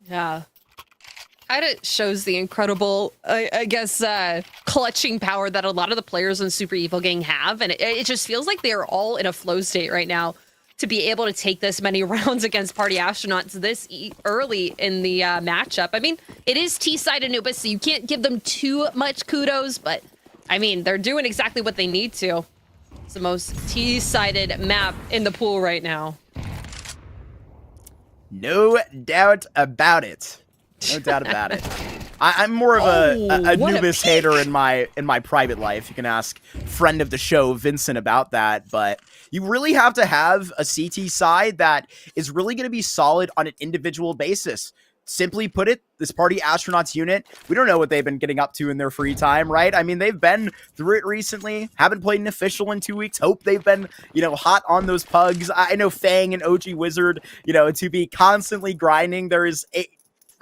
Yeah. Kind of shows the incredible, I guess, clutching power that a lot of the players in Super Evil Gang have, and it just feels like they are all in a flow state right now. to be able to take this many rounds against Party Astronauts this early in the matchup. I mean, it is T-side Anubis, so you can't give them too much kudos, but I mean, they're doing exactly what they need to. It's the most T-sided map in the pool right now. No doubt about it. No doubt about it. I'm more of a Anubis hater in my private life. You can ask friend of the show Vincent about that, but you really have to have a CT side that is really going to be solid on an individual basis. Simply put it, this Party Astronauts unit, we don't know what they've been getting up to in their free time, right? I mean, they've been through it recently, haven't played an official in 2 weeks, hope they've been, hot on those pugs. I know Fang and OG Wizard, to be constantly grinding, there is a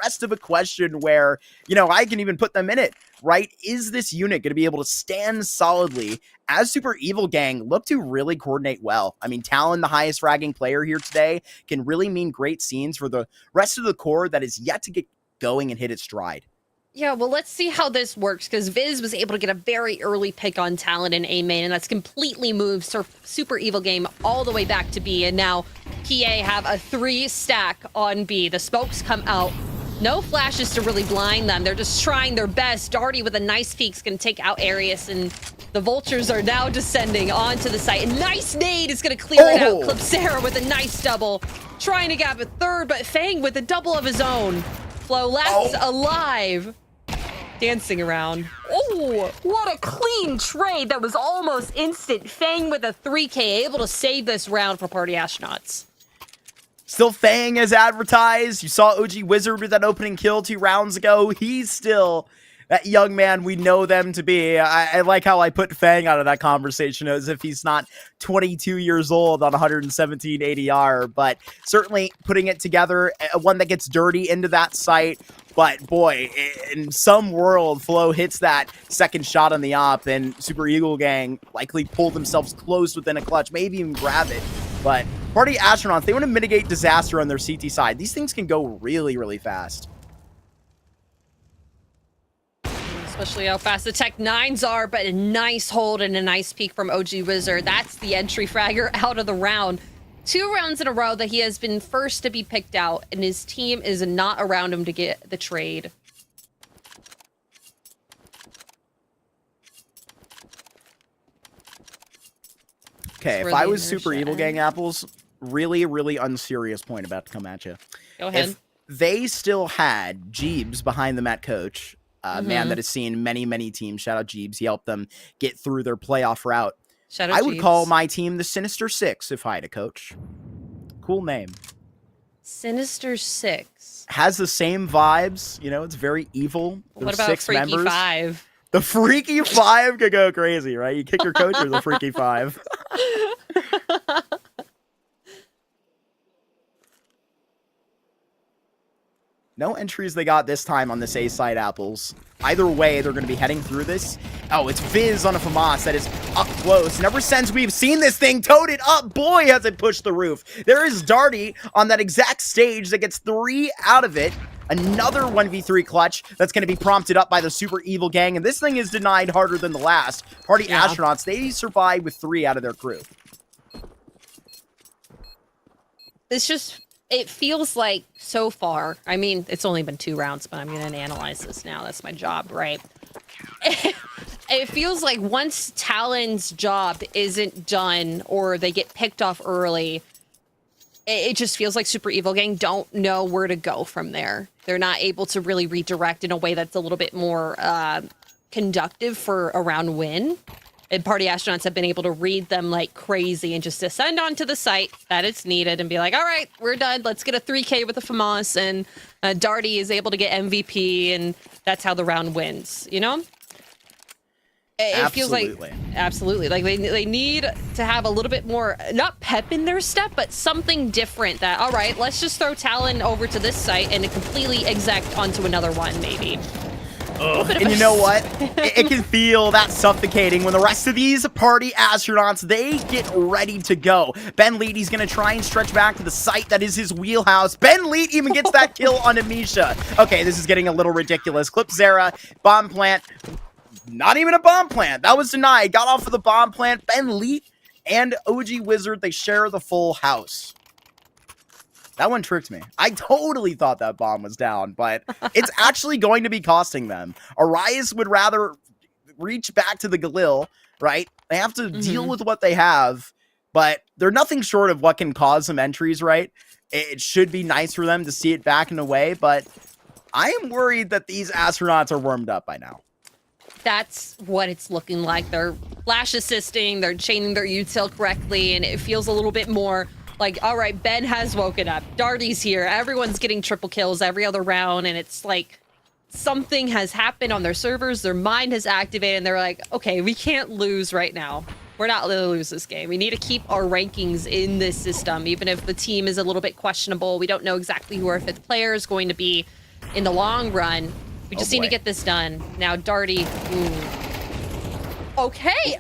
rest of a question where, I can even put them in it, right? Is this unit going to be able to stand solidly as Super Evil Gang look to really coordinate well? I mean, Talon, the highest fragging player here today, can really mean great scenes for the rest of the core that is yet to get going and hit its stride. Yeah, well, let's see how this works, because Viz was able to get a very early pick on Talon in A main, and that's completely moved Super Evil Game all the way back to B, and now PA have a 3-stack on B. The smokes come out. No flashes to really blind them. They're just trying their best. Darty with a nice peek is going to take out Arius, and the Vultures are now descending onto the site. A nice nade is going to clear it out. Clipsera with a nice double. Trying to grab a third, but Fang with a double of his own. Flo left alive. Dancing around. Oh, what a clean trade. That was almost instant. Fang with a 3K, able to save this round for Party Astronauts. Still Fang as advertised. You saw OG Wizard with that opening kill 2 rounds ago. He's still that young man we know them to be. I like how I put Fang out of that conversation as if he's not 22 years old on 117 ADR, but certainly putting it together, one that gets dirty into that site. But boy, in some world, Flo hits that second shot on the op, and Super Eagle Gang likely pull themselves close within a clutch, maybe even grab it. But Party Astronauts, they want to mitigate disaster on their CT side. These things can go really, really fast. Especially how fast the Tech 9s are, but a nice hold and a nice peek from OG Wizard. That's the entry fragger out of the round. 2 rounds in a row that he has been first to be picked out, and his team is not around him to get the trade. Okay, if I was Super Evil Gang Apples, really, really unserious point about to come at you. Go ahead. If they still had Jeebs behind them at coach, man that has seen many, many teams, shout out Jeebs, he helped them get through their playoff route. Shout out I would Jeebs. call my team the Sinister Six if I had a coach. Cool name. Sinister Six. Has the same vibes, it's very evil. What There's about 6 Freaky members. 5? The Freaky 5 could go crazy, right? You kick your coach or the Freaky 5. No entries they got this time on this A-side Apples. Either way, they're going to be heading through this. Oh, it's Viz on a FAMAS that is up close. And ever since we've seen this thing toted up, boy, has it pushed the roof. There is Darty on that exact stage that gets 3 out of it. Another 1v3 clutch that's going to be prompted up by the Super Evil Gang. And this thing is denied harder than the last. Party Astronauts, they survived with 3 out of their crew. It's just, it feels like so far, I mean, it's only been 2 rounds, but I'm going to analyze this now. That's my job, right? It feels like once Talon's job isn't done or they get picked off early, it just feels like Super Evil Gang don't know where to go from there. They're not able to really redirect in a way that's a little bit more conductive for a round win. And Party Astronauts have been able to read them like crazy and just descend onto the site that it's needed and be like, all right, we're done. Let's get a 3K with the FAMAS. And Darty is able to get MVP, and that's how the round wins, you know? It feels like, absolutely. Like they need to have a little bit more, not pep in their step, but something different that, all right, let's just throw Talon over to this site and completely exec onto another one, maybe. And you know what? It can feel that suffocating when the rest of these Party Astronauts, they get ready to go. Ben Leet, he's going to try and stretch back to the site that is his wheelhouse. Ben Leet even gets that kill on Amisha. Okay, this is getting a little ridiculous. Clipsera, bomb plant. Not even a bomb plant. That was denied. Got off of the bomb plant. Ben Leet and OG Wizard, they share the full house. That one tricked me. I totally thought that bomb was down, but it's actually going to be costing them. Arias would rather reach back to the Galil, right? They have to deal with what they have, but they're nothing short of what can cause some entries, right? It should be nice for them to see it back in a way, but I am worried that these astronauts are warmed up by now. That's what it's looking like. They're flash assisting, they're chaining their util correctly, and it feels a little bit more like, all right, Ben has woken up. Darty's here. Everyone's getting triple kills every other round, and it's like something has happened on their servers. Their mind has activated, and they're like, okay, we can't lose right now. We're not going to lose this game. We need to keep our rankings in this system, even if the team is a little bit questionable. We don't know exactly who our fifth player is going to be in the long run. We just need to get this done. Now, Darty. Okay,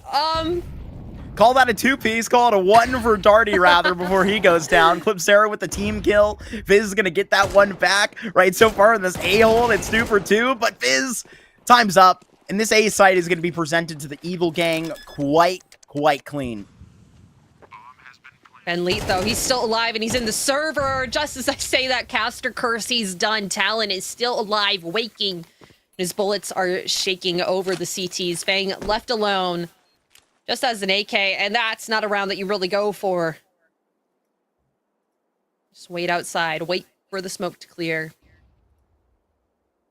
Call that a two-piece. Call it a one for Darty, rather, before he goes down. Clipsera with the team kill. Fizz is going to get that one back, right? So far in this A-hole, it's 2 for 2. But Fizz, time's up. And this A site is going to be presented to the Evil Gang quite clean. Ben Leet, though, he's still alive, and he's in the server. Just as I say that, Caster Curse, he's done. Talon is still alive, waking. His bullets are shaking over the CTs. Fang left alone. Just as an AK, and that's not a round that you really go for. Just wait outside. Wait for the smoke to clear.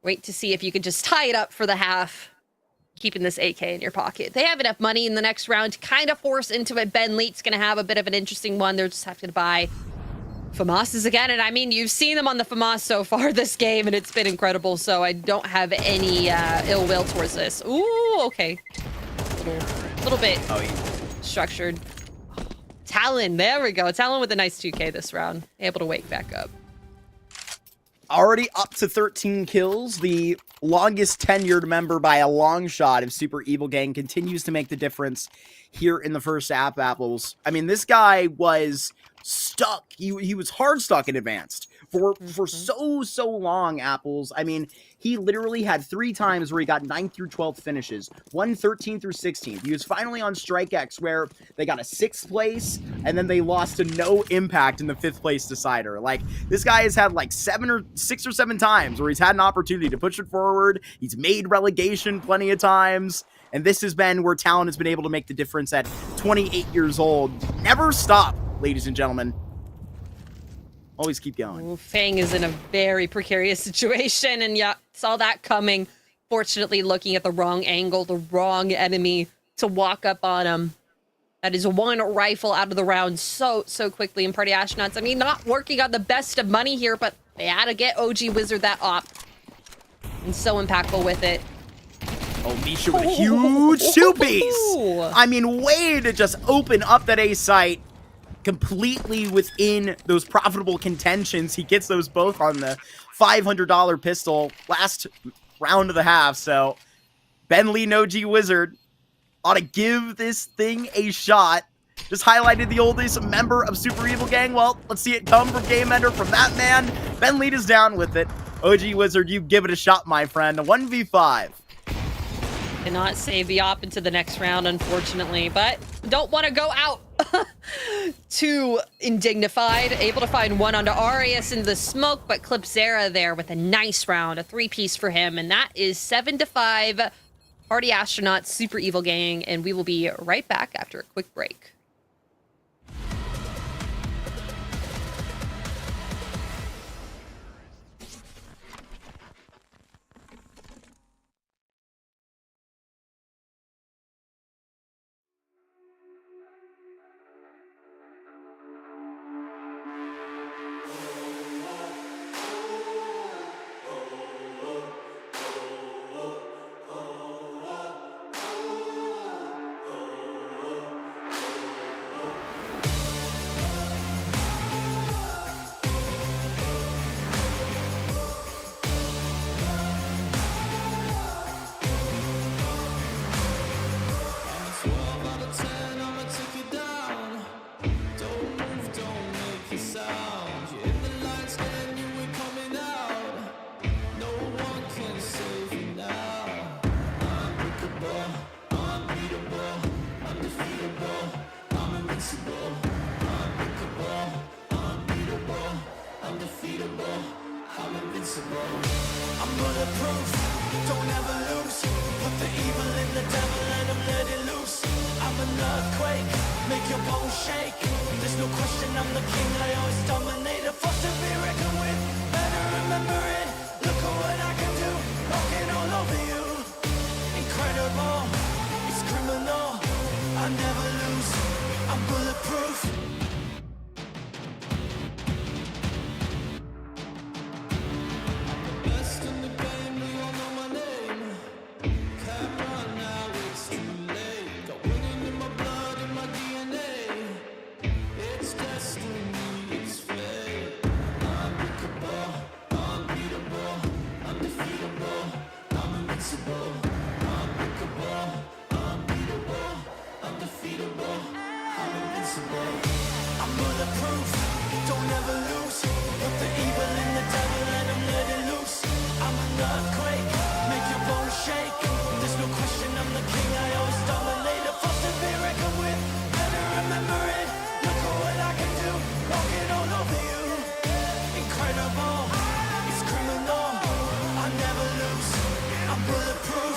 Wait to see if you can just tie it up for the half. Keeping this AK in your pocket. They have enough money in the next round to kind of force into it. Ben Leet's going to have a bit of an interesting one. They're just having to buy FAMASs again. And I mean, you've seen them on the FAMAS so far this game, and it's been incredible. So I don't have any ill will towards this. Ooh, okay. Little bit structured. Talon, there we go. Talon with a nice 2K this round. Able to wake back up. Already up to 13 kills. The longest tenured member by a long shot of Super Evil Gang continues to make the difference here in the first half, Apples. I mean, this guy was stuck. He was hard stuck in advanced for so long, Apples. I mean, he literally had 3 times where he got 9th through 12th finishes, one 13th through 16th. He was finally on StrikeX where they got a 6th place and then they lost to no impact in the 5th place decider. Like, this guy has had like 6 or 7 times where he's had an opportunity to push it forward. He's made relegation plenty of times. And this has been where Talon has been able to make the difference at 28 years old. Never stop, ladies and gentlemen. Always keep going. Ooh, Fang is in a very precarious situation, and yeah, saw that coming. Fortunately, looking at the wrong angle, the wrong enemy to walk up on him. That is one rifle out of the round so quickly. And Party Astronauts, I mean, not working on the best of money here, but they had to get OG Wizard that op. And so impactful with it. Oh, Misha with a huge 2-piece. I mean, way to just open up that A site. Completely within those profitable contentions. He gets those both on the $500 pistol last round of the half. So Ben Lee and OG Wizard ought to give this thing a shot. Just highlighted the oldest member of Super Evil Gang. Well, let's see it come from Game Ender, from that man. Ben Lee is down with it. OG Wizard, you give it a shot, my friend. A 1v5. Cannot save the op into the next round, unfortunately, but don't want to go out too indignified. Able to find one onto Arias in the smoke, but Clipsera there with a nice round, a 3-piece for him, and that is 7-5. Party Astronauts, Super Evil Gang, and we will be right back after a quick break. devil and I'm letting loose. I'm an earthquake, make your bones shake. There's no question I'm the king, I always dominate. A force to be reckoned with, better remember it. Look at what I can do, walking all over you. Incredible, it's criminal. I never lose, I'm bulletproof. Best in the game, you all know my name. Can't run now, it's too late. Got winning in my blood, in my DNA. It's destiny, it's fate. Unbreakable, unbeatable, undefeatable. I'm invincible. Unbreakable, unbeatable, undefeatable. I'm invincible. I'm bulletproof, don't ever lose. Put the evil in the devil and I'm letting loose. I'm an earthquake, make your bones shake. There's no question I'm the king, I always dominate. A force to be reckoned with, better remember it. Look at what I can do, walking all over you. Incredible, it's criminal. I never lose, I'm bulletproof.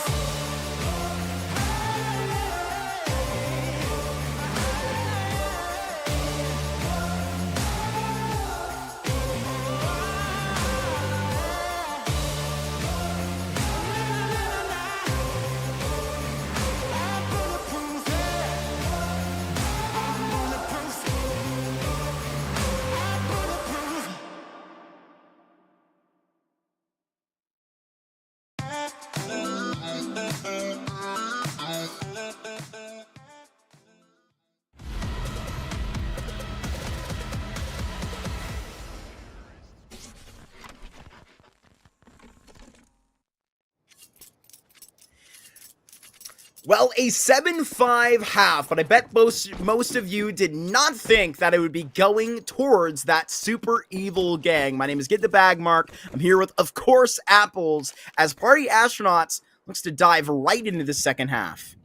Well, a 7-5 half, but I bet most of you did not think that it would be going towards that super evil gang. My name is Get the Bag Mark. I'm here with, of course, Apples, as Party Astronauts looks to dive right into the second half.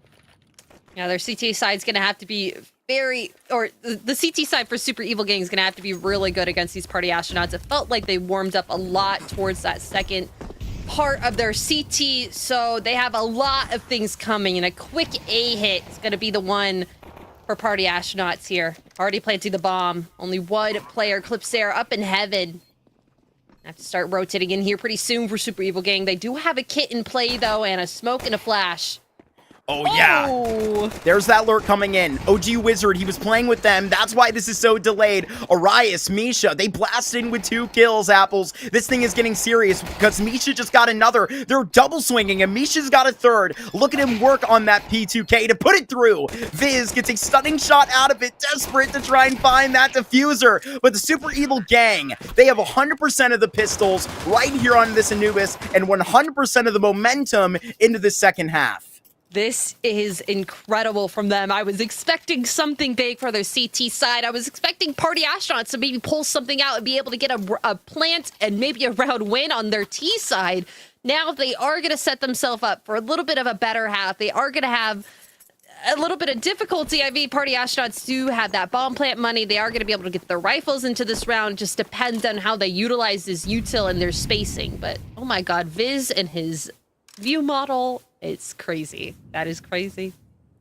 Yeah, their CT side's going to have to be the CT side for Super Evil Gang is going to have to be really good against these Party Astronauts. It felt like they warmed up a lot towards that second part of their CT, so they have a lot of things coming, and a quick A hit is going to be the one for Party Astronauts here. Already planting the bomb. Only one player, Clipsair, up in heaven. Have to start rotating in here pretty soon for Super Evil Gang. They do have a kit in play, though, and a smoke and a flash. Oh, yeah. Oh. There's that lurk coming in. OG Wizard, he was playing with them. That's why this is so delayed. Arias, Misha, they blast in with 2 kills, Apples. This thing is getting serious because Misha just got another. They're double swinging, and Misha's got a third. Look at him work on that P2K to put it through. Viz gets a stunning shot out of it, desperate to try and find that diffuser. But the Super Evil Gang, they have 100% of the pistols right here on this Anubis and 100% of the momentum into the second half. This is incredible from them. I was expecting something big for their CT side. I was expecting Party Astronauts to maybe pull something out and be able to get a plant and maybe a round win on their T side. Now they are going to set themselves up for a little bit of a better half. They are going to have a little bit of difficulty. I mean, Party Astronauts do have that bomb plant money. They are going to be able to get their rifles into this round. Just depends on how they utilize this util and their spacing. But, oh my god, Viz and his view model, it's crazy. That is crazy.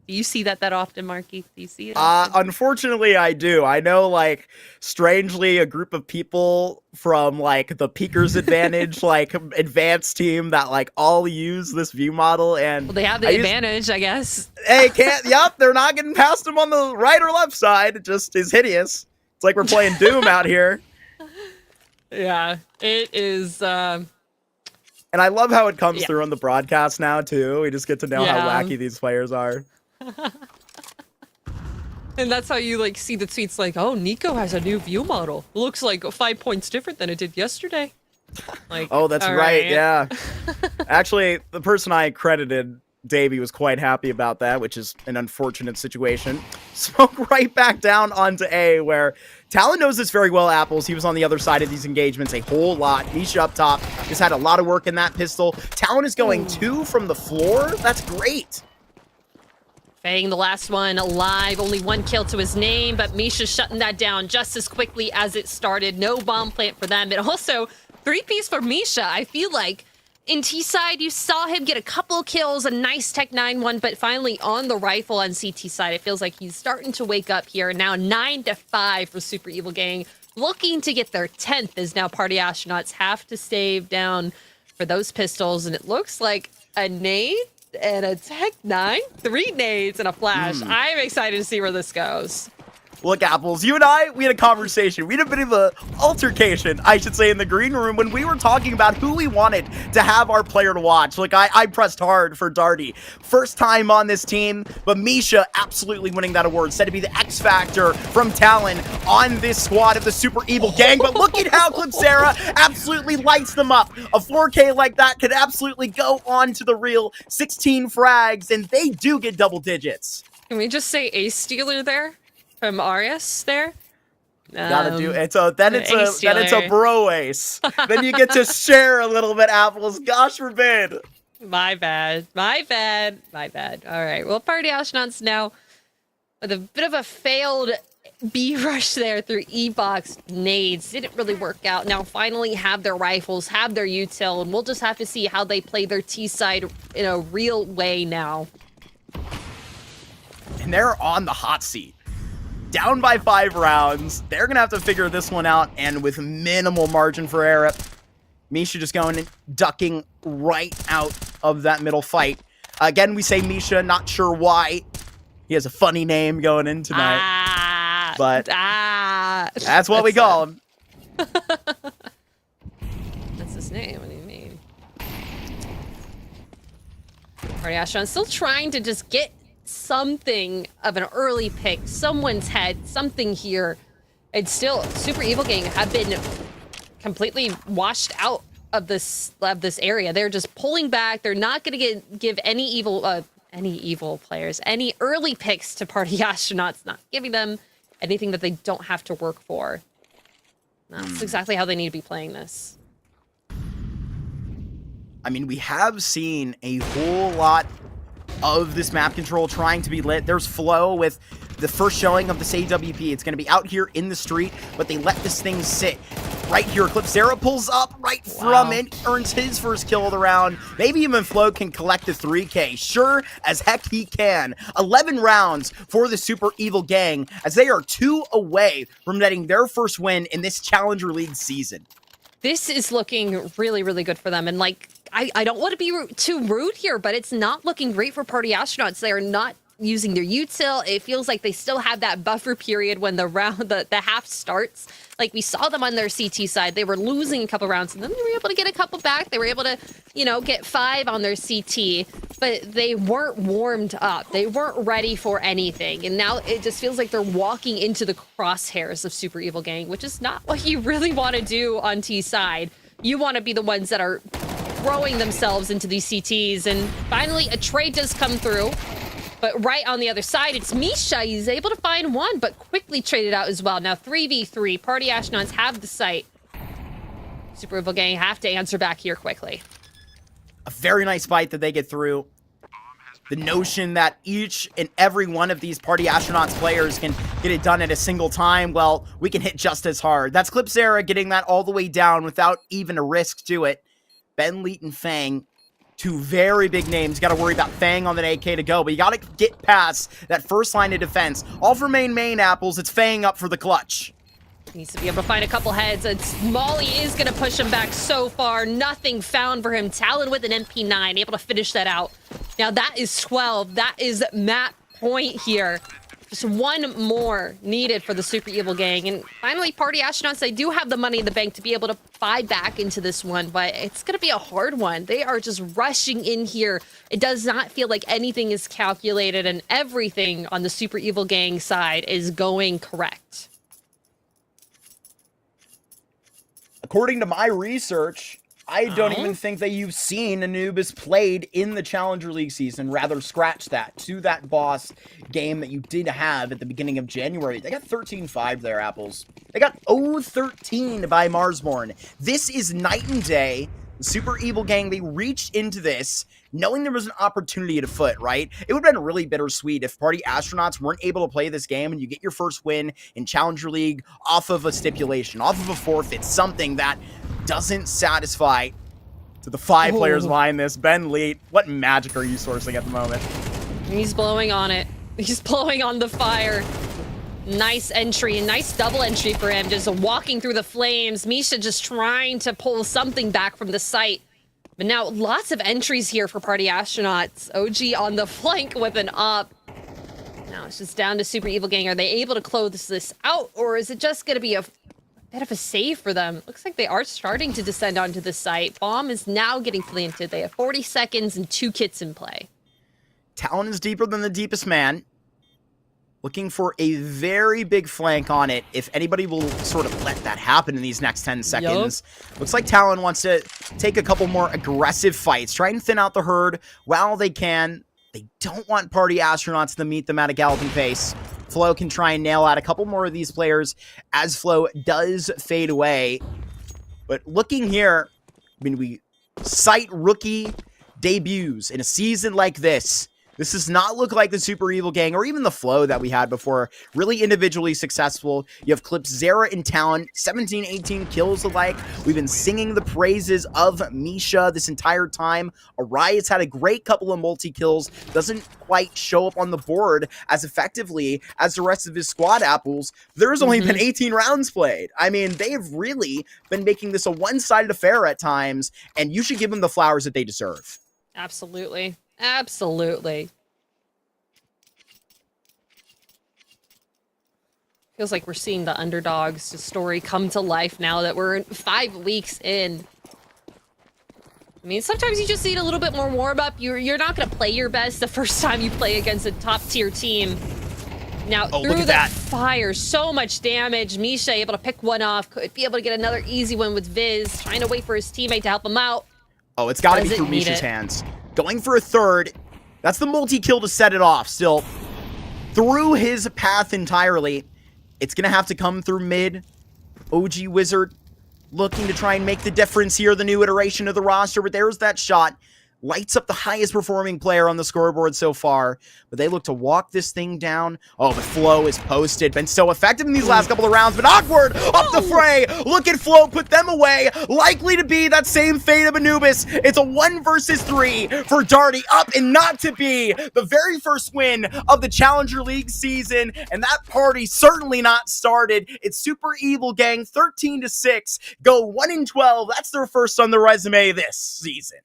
Do you see that often, Marky? Do you see it often? Unfortunately, I do. I know, like, strangely, a group of people from, like, the Peekers Advantage, like, advanced team that, like, all use this view model, and... Well, they have the advantage, I guess. Hey, they're not getting past them on the right or left side. It just is hideous. It's like we're playing Doom out here. Yeah, it is, And I love how it comes through on the broadcast now, too. We just get to know how wacky these players are. And that's how you, like, see the tweets like, oh, Nico has a new view model. Looks like 5 points different than it did yesterday. Like, oh, that's right, yeah. Actually, the person I credited, Davey, was quite happy about that, which is an unfortunate situation. Smoke right back down onto A, where Talon knows this very well, Apples. He was on the other side of these engagements a whole lot. Misha up top just had a lot of work in that pistol. Talon is going 2 from the floor. That's great. Fang, the last one, alive. Only 1 kill to his name, but Misha's shutting that down just as quickly as it started. No bomb plant for them. And also, 3-piece for Misha. I feel like in T-side, you saw him get a couple kills, a nice Tech 9-1, but finally on the rifle on CT side, it feels like he's starting to wake up here. Now 9-5 for Super Evil Gang, looking to get their 10th as now Party Astronauts have to save down for those pistols, and it looks like a nade and a Tech 9, 3 nades and a flash. I'm excited to see where this goes. Look, Apples, you and I, we had a conversation. We had a bit of an altercation, I should say, in the green room when we were talking about who we wanted to have our player to watch. Like, I pressed hard for Darty. First time on this team, but Misha absolutely winning that award. Said to be the X Factor from Talon on this squad of the Super Evil Gang. But look at how Clipsera absolutely lights them up. A 4K like that could absolutely go on to the real 16 frags, and they do get double digits. Can we just say Ace Stealer there? From Arias there? Gotta do it's a bro ace. Then you get to share a litlittle bit, Apples. Gosh forbid. My bad. All right. Well, Party Astronauts now with a bit of a failed B rush there through E-Box nades. Didn't really work out. Now finally have their rifles, have their util, and we'll just have to see how they play their T side in a real way now. And they're on the hot seat. Down by 5 rounds. They're going to have to figure this one out, and with minimal margin for error. Misha just going and ducking right out of that middle fight. Again, we say Misha, not sure why. He has a funny name going in tonight. But that's what we call him. That's his name. What do you mean? Party Astron still trying to just get something of an early pick, someone's head, something here. And still, Super Evil Gang have been completely washed out of this area. They're just pulling back. They're not going to give any evil players any early picks to Party Astronauts, not giving them anything that they don't have to work for. That's exactly how they need to be playing this. I mean, we have seen a whole lot of this map control trying to be lit. There's Flow with the first showing of this AWP. It's going to be out here in the street, but they let this thing sit. Right here, Clipsera pulls up right from it, earns his first kill of the round. Maybe even Flo can collect the 3K. Sure as heck he can. 11 rounds for the Super Evil Gang as they are 2 away from getting their first win in this Challenger League season. This is looking really, really good for them. And like, I don't want to be too rude here, but it's not looking great for Party Astronauts. They are not using their util. It feels like they still have that buffer period when the half starts. Like we saw them on their CT side. They were losing a couple rounds and then they were able to get a couple back. They were able to, get 5 on their CT, but they weren't warmed up. They weren't ready for anything. And now it just feels like they're walking into the crosshairs of Super Evil Gang, which is not what you really want to do on T side. You want to be the ones that are throwing themselves into these CTs. And finally, a trade does come through. But right on the other side, it's Misha. He's able to find one, but quickly traded out as well. Now 3v3. Party Astronauts have the site. Super Evil Gang have to answer back here quickly. A very nice fight that they get through. The notion that each and every one of these Party Astronauts players can get it done at a single time, well, we can hit just as hard. That's Clipsera getting that all the way down without even a risk to it. Ben, Leet, and Fang, 2 very big names. Got to worry about Fang on that AK to go, but you got to get past that first line of defense. All for main Apples. It's Fang up for the clutch. Needs to be able to find a couple heads. Molly is going to push him back so far. Nothing found for him. Talon with an MP9, able to finish that out. Now that is 12. That is map point here. Just one more needed for the Super Evil Gang. And finally, Party Astronauts, they do have the money in the bank to be able to buy back into this one, but it's going to be a hard one. They are just rushing in here. It does not feel like anything is calculated, and everything on the Super Evil Gang side is going correct. According to my research, I don't even think that you've seen Anubis played in the Challenger League season. Rather, scratch that to that boss game that you did have at the beginning of January. They got 13-5 there, Apples. They got 0-13 by Marsborn. This is night and day. The Super Evil Gang, they reached into this knowing there was an opportunity at afoot, right? It would have been really bittersweet if Party Astronauts weren't able to play this game and you get your first win in Challenger League off of a stipulation, off of a forfeit, something that doesn't satisfy to the 5 players behind this. Ben Leet, what magic are you sourcing at the moment? He's blowing on it. He's blowing on the fire. Nice entry, nice double entry for him, just walking through the flames. Misha just trying to pull something back from the site. But now lots of entries here for Party Astronauts. OG on the flank with an up. Now it's just down to Super Evil Gang. Are they able to close this out, or is it just going to be a bit of a save for them? Looks like they are starting to descend onto the site. Bomb is now getting planted. They have 40 seconds and 2 kits in play. Talon is deeper than the deepest man. Looking for a very big flank on it if anybody will sort of let that happen in these next 10 seconds. Looks like Talon wants to take a couple more aggressive fights, try and thin out the herd while they can. They don't want Party Astronauts to meet them at a galloping pace. Flo can try and nail out a couple more of these players as Flo does fade away. But looking here, I mean, we cite rookie debuts in a season like this. This does not look like the Super Evil Gang or even the Flow that we had before. Really individually successful. You have clips Zera and Talon, 17, 18 kills alike. We've been singing the praises of Misha this entire time. Arias had a great couple of multi-kills. Doesn't quite show up on the board as effectively as the rest of his squad apples. There's only been 18 rounds played. I mean, they've really been making this a one-sided affair at times, and you should give them the flowers that they deserve. Absolutely. Absolutely. Feels like we're seeing the underdogs story come to life now that we're 5 weeks in. I mean, sometimes you just need a little bit more warm-up. You're not going to play your best the first time you play against a top-tier team. Now, through the fire, so much damage. Misha able to pick one off. Could be able to get another easy one with Viz. Trying to wait for his teammate to help him out. Oh, it's got to be through Misha's hands. Going for a third. That's the multi-kill to set it off. Still, through his path entirely. It's going to have to come through mid. OG Wizard looking to try and make the difference here. The new iteration of the roster. But there's that shot. Lights up the highest performing player on the scoreboard so far. But they look to walk this thing down. Oh, but Flo is posted. Been so effective in these last couple of rounds. But awkward up the fray. Look at Flo. Put them away. Likely to be that same fate of Anubis. It's a 1 versus 3 for Darty. Up and not to be the very first win of the Challenger League season. And that party certainly not started. It's Super Evil Gang 13-6. Go 1-12. That's their first on the resume this season.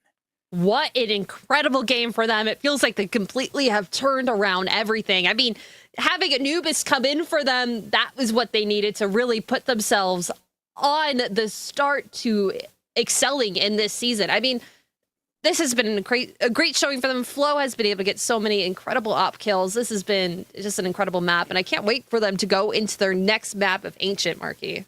What an incredible game for them. It feels like they completely have turned around everything. I mean, having Anubis come in for them, that was what they needed to really put themselves on the start to excelling in this season. I mean, this has been a great showing for them. Flo has been able to get so many incredible op kills. This has been just an incredible map, and I can't wait for them to go into their next map of Ancient, Marky.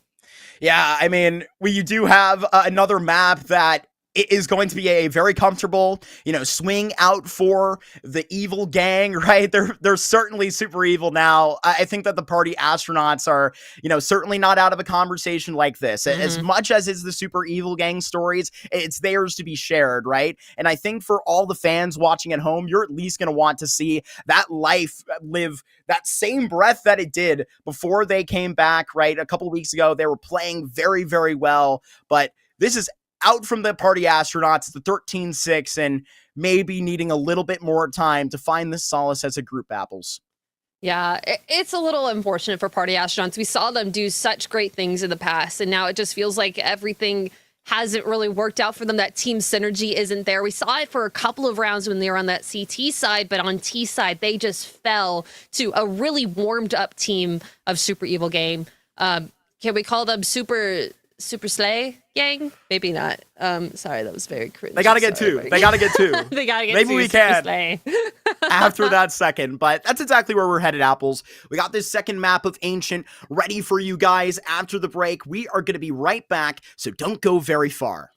Yeah, I mean, you do have another map that it is going to be a very comfortable, swing out for the evil gang, right? They're certainly super evil now. I think that the Party Astronauts are, certainly not out of a conversation like this. As much as is the super evil gang stories, it's theirs to be shared, right? And I think for all the fans watching at home, you're at least going to want to see that life live that same breath that it did before they came back, right? A couple weeks ago, they were playing very, very well, but this is out from the Party Astronauts, the 13-6, and maybe needing a little bit more time to find the solace as a group apples. Yeah, it's a little unfortunate for Party Astronauts. We saw them do such great things in the past, and now it just feels like everything hasn't really worked out for them. That team synergy isn't there. We saw it for a couple of rounds when they were on that CT side, but on T side, they just fell to a really warmed up team of Super Evil Gang. Can we call them Super Slay Gang? Maybe not. Sorry, that was very cringe. They gotta get two. They gotta get two. They gotta get Maybe two. we can after that second, but that's exactly where we're headed, apples. We got this second map of Ancient ready for you guys after the break. We are going to be right back, so don't go very far.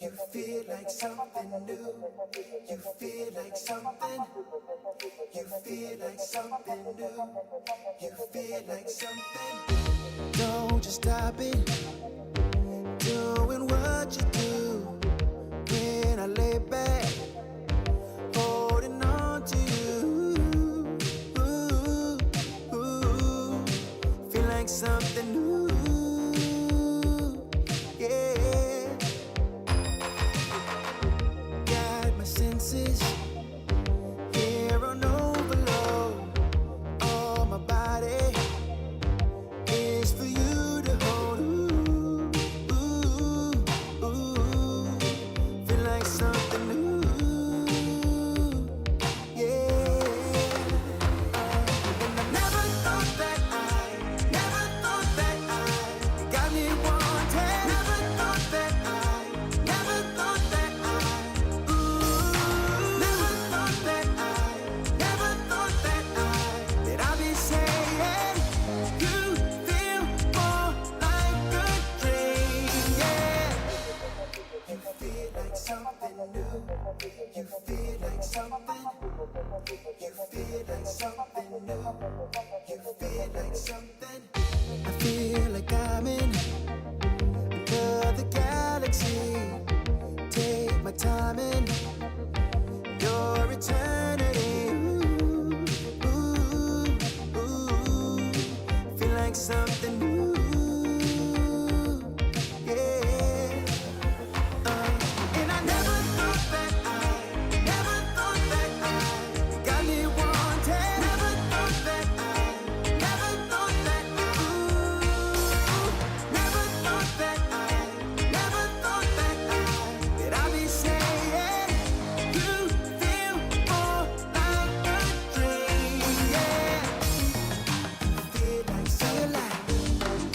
You feel like something new. You feel like something. You feel like something new. You feel like something. Don't just stop it. Doing what you do. When I lay back, holding on to you. Ooh, ooh, feel like something new. Yeah. Got my senses here on overload. All my body is for you to hold. Ooh, ooh, ooh, feel like something new. Yeah. And I never thought that you got me wanting. Never thought that ooh. Never thought that I'd be saying you feel more like a dream. Yeah. You feel like something new. You feel like something. You feel like something new. You feel like something. I feel like I'm in another galaxy. Take my time in your eternity. Ooh, ooh, ooh, feel like something new. Yeah. And I never thought that you got me wanting. Never thought that ooh. Never thought that I'd be saying you feel more like a dream. Yeah. Feel like something.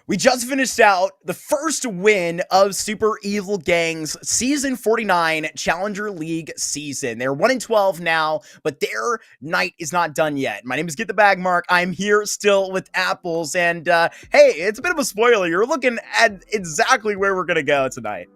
We just finished out the first win of Super Evil Gang's Season 49 Challenger League season. They're 1-12 now, but their night is not done yet. My name is Get the Bag Mark. I'm here still with Apples, and hey, it's a bit of a spoiler. You're looking at exactly where we're going to go tonight.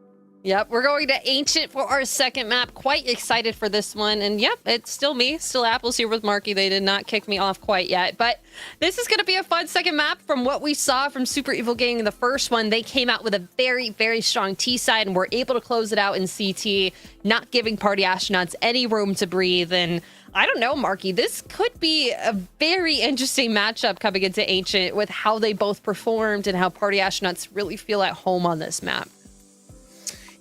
Yep, we're going to Ancient for our second map. Quite excited for this one. And yep, it's still me, still Apples here with Marky. They did not kick me off quite yet. But this is going to be a fun second map from what we saw from Super Evil Gang in the first one. They came out with a very, very strong T side and were able to close it out in CT, not giving Party Astronauts any room to breathe. And I don't know, Marky, this could be a very interesting matchup coming into Ancient with how they both performed and how Party Astronauts really feel at home on this map.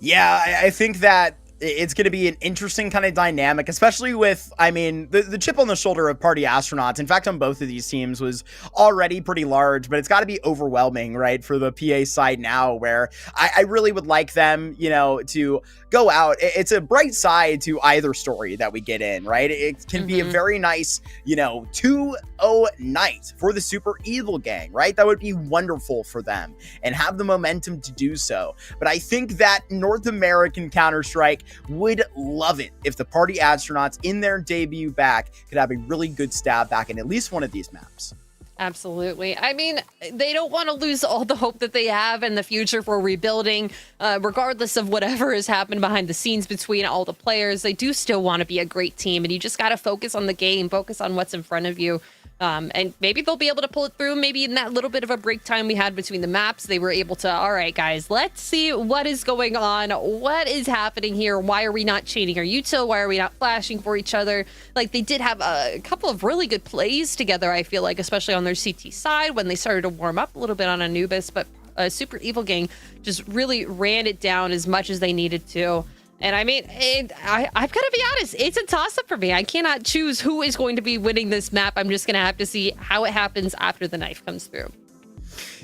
Yeah, I think that it's going to be an interesting kind of dynamic, especially with, I mean, the chip on the shoulder of Party Astronauts, in fact, on both of these teams was already pretty large, but it's got to be overwhelming, right, for the PA side now, where I really would like them, you know, to go out. It's a bright side to either story that we get in, right? It can be a very nice, you know, 2-0 night for the Super Evil Gang, right? That would be wonderful for them and have the momentum to do so. But I think that North American Counter-Strike would love it if the Party Astronauts in their debut back could have a really good stab back in at least one of these maps. Absolutely. I mean, they don't want to lose all the hope that they have in the future for rebuilding, regardless of whatever has happened behind the scenes between all the players. They do still want to be a great team, and you just got to focus on the game, focus on what's in front of you. And maybe they'll be able to pull it through. Maybe in that little bit of a break time we had between the maps, they were able to, all right, guys, let's see what is going on. What is happening here? Why are we not chaining our util? Why are we not flashing for each other? Like, they did have a couple of really good plays together, I feel like, especially on their CT side when they started to warm up a little bit on Anubis. But Super Evil Gang just really ran it down as much as they needed to. And I mean, I've got to be honest, it's a toss-up for me. I cannot choose who is going to be winning this map. I'm just going to have to see how it happens after the knife comes through.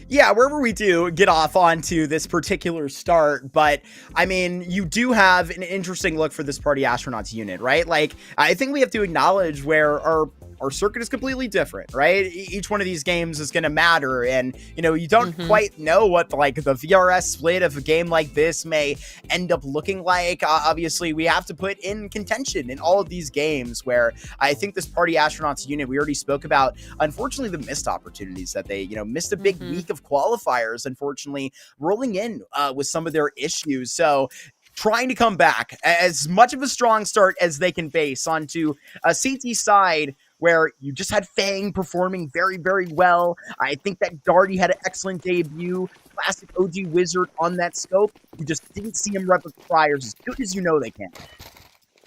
Yeah, wherever we do get off onto this particular start, but I mean, you do have an interesting look for this Party Astronauts unit, right? Like, I think we have to acknowledge where our circuit is completely different, right? Each one of these games is going to matter, and you know, you don't quite know what the VRS split of a game like this may end up looking like. Obviously, we have to put in contention in all of these games where I think this Party Astronauts unit, we already spoke about, unfortunately, the missed opportunities that they, you know, missed a big week of qualifiers, unfortunately, rolling in with some of their issues. So trying to come back as much of a strong start as they can base onto a CT side where you just had Fang performing very, very well. I think that Darty had an excellent debut. Classic OG Wizard on that scope. You just didn't see him rep with priors as good as you know they can.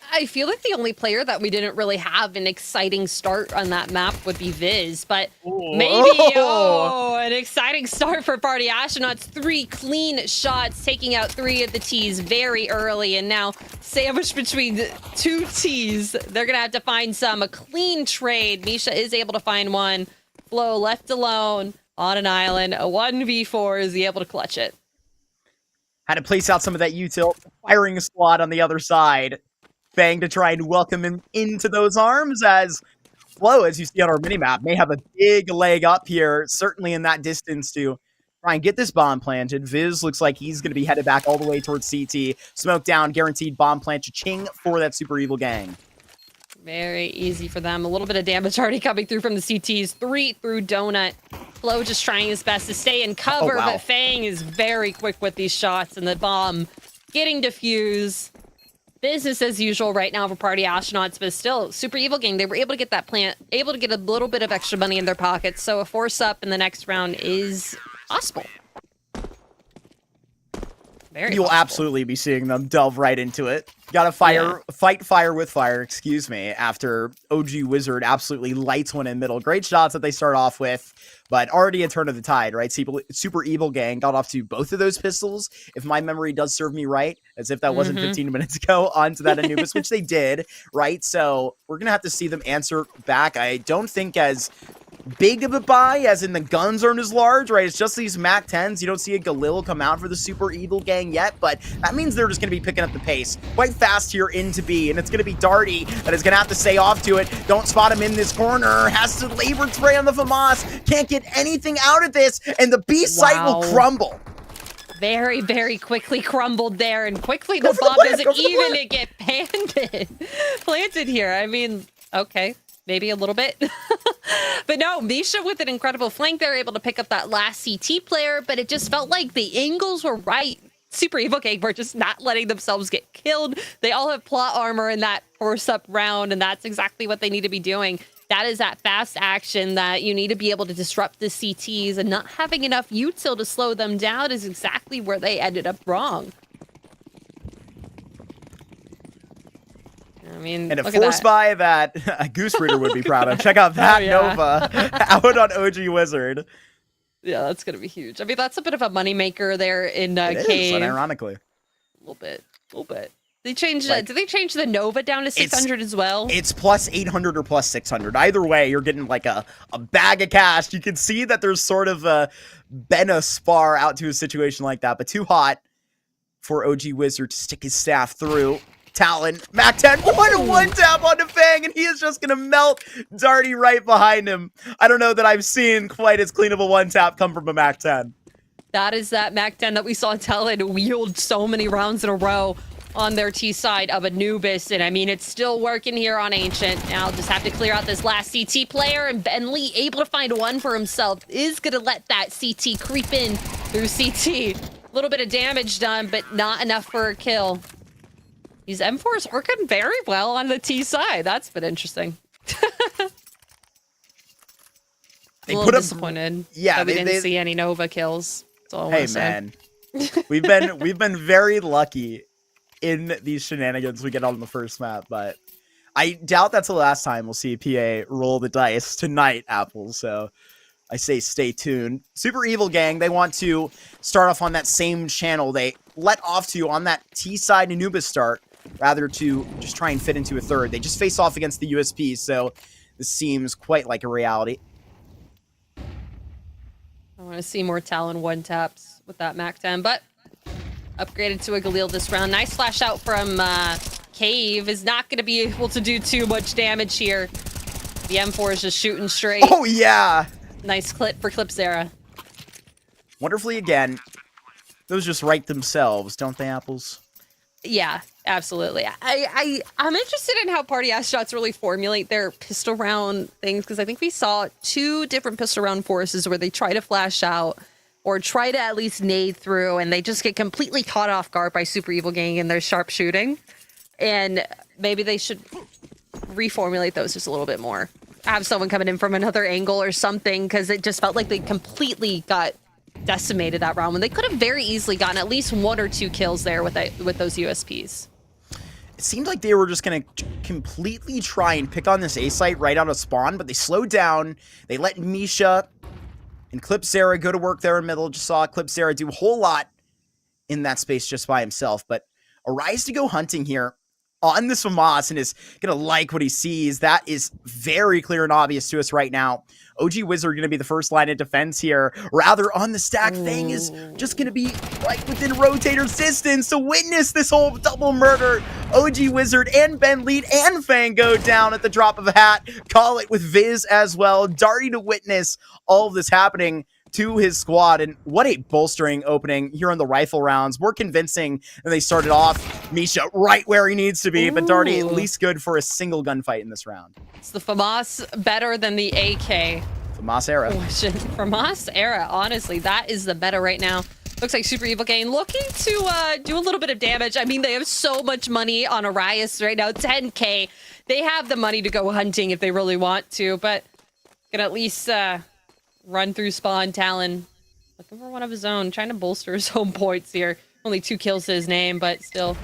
I feel like the only player that we didn't really have an exciting start on that map would be Viz, but maybe, an exciting start for Party Astronauts. 3 clean shots, taking out 3 of the T's very early, and now sandwiched between 2 T's. They're going to have to find a clean trade. Misha is able to find one. Flo left alone on an island. A 1v4, is he able to clutch it? Had to place out some of that util, firing squad on the other side. Fang to try and welcome him into those arms, as Flo, as you see on our minimap, may have a big leg up here, certainly in that distance to try and get this bomb planted. Viz looks like he's going to be headed back all the way towards CT. Smoke down, guaranteed bomb plant, cha-ching for that Super Evil Gang. Very easy for them. A little bit of damage already coming through from the CTs. 3 through Donut. Flo just trying his best to stay in cover, but Fang is very quick with these shots, and the bomb getting defused. Business as usual right now for Party Astronauts, but still, Super Evil Gang, they were able to get that plant, able to get a little bit of extra money in their pockets, so a force up in the next round is possible. You'll absolutely be seeing them delve right into it. Gotta fight fire with fire, excuse me, after OG Wizard absolutely lights one in middle. Great shots that they start off with, but already a turn of the tide, right? Super Evil Gang got off to both of those pistols, if my memory does serve me right, as if that wasn't 15 minutes ago, onto that Anubis, which they did, right? So we're gonna have to see them answer back. I don't think as big of a buy, as in the guns aren't as large, right? It's just these Mac 10s. You don't see a Galil come out for the Super Evil Gang yet, but that means they're just going to be picking up the pace quite fast here into B, and it's going to be Darty that is going to have to stay off to it. Don't spot him in this corner. Has to labor spray on the FAMAS. Can't get anything out of this, and the B site will crumble. Very, very quickly crumbled there, and quickly the bomb doesn't even get planted here. I mean, okay, maybe a little bit. But no, Misha with an incredible flank, they're able to pick up that last CT player, but it just felt like the angles were right. Super Evil Gang were just not letting themselves get killed. They all have plot armor in that force-up round, and that's exactly what they need to be doing. That is that fast action that you need to be able to disrupt the CTs, and not having enough util to slow them down is exactly where they ended up wrong. I mean, and a force buy that a Goose Reader would be proud of. Check out that Nova out on OG Wizard. Yeah, that's going to be huge. I mean, that's a bit of a moneymaker there in Cave. It is, ironically. A little bit. They changed. Did they change the Nova down to 600 as well? It's plus 800 or plus 600. Either way, you're getting like a bag of cash. You can see that there's sort of been a spar out to a situation like that, but too hot for OG Wizard to stick his staff through. Talon, Mac 10, one tap on the Fang, and he is just going to melt Darty right behind him. I don't know that I've seen quite as clean of a one tap come from a Mac 10. That is that Mac 10 that we saw Talon wield so many rounds in a row on their T side of Anubis, and I mean, it's still working here on Ancient. Now just have to clear out this last CT player, and Bentley, able to find one for himself, is going to let that CT creep in through CT. A little bit of damage done, but not enough for a kill. These M4s working very well on the T side. That's been interesting. They a little disappointed that we didn't see any Nova kills. That's all I want to say. Man, we've been very lucky in these shenanigans we get on the first map, but I doubt that's the last time we'll see PA roll the dice tonight, Apple. So I say stay tuned. Super Evil Gang, they want to start off on that same channel they let off to on that T side Anubis start, rather to just try and fit into a third. They just face off against the USP, so this seems quite like a reality. I want to see more Talon one taps with that Mac 10, but upgraded to a Galil this round. Nice flash out from Cave. Is not going to be able to do too much damage here. The M4 is just shooting straight. Oh, yeah. Nice clip for Clipsera. Wonderfully again. Those just write themselves, don't they, Apples? Yeah, absolutely. I'm interested in how Party Astronauts really formulate their pistol round things, because I think we saw 2 different pistol round forces where they try to flash out or try to at least nade through, and they just get completely caught off guard by Super Evil Gang and their sharp shooting. And maybe they should reformulate those just a little bit more. Have someone coming in from another angle or something, because it just felt like they completely got decimated that round when they could have very easily gotten at least 1 or 2 kills there with those USPs. It seemed like they were just going to completely try and pick on this A site right out of spawn, but they slowed down. They let Misha and Clipsera go to work there in the middle. Just saw Clipsera do a whole lot in that space just by himself, but Arise to go hunting here on this FAMAS and is going to like what he sees. That is very clear and obvious to us right now. OG Wizard going to be the first line of defense here. Rather, on the stack, Fang is just going to be right within rotator's distance to witness this whole double murder. OG Wizard and Ben Lead and Fang go down at the drop of a hat. Call it with Viz as well. Darty to witness all of this happening to his squad, and what a bolstering opening here on the rifle rounds. More convincing than they started off. Misha right where he needs to be, but Darty at least good for a single gunfight in this round. It's the FAMAS better than the AK. FAMAS era. FAMAS era, honestly, that is the meta right now. Looks like Super Evil Gang looking to do a little bit of damage. I mean, they have so much money on Arias right now, 10K. They have the money to go hunting if they really want to, but can at least run through spawn. Talon looking for one of his own, trying to bolster his home points here. Only 2 kills to his name, but still,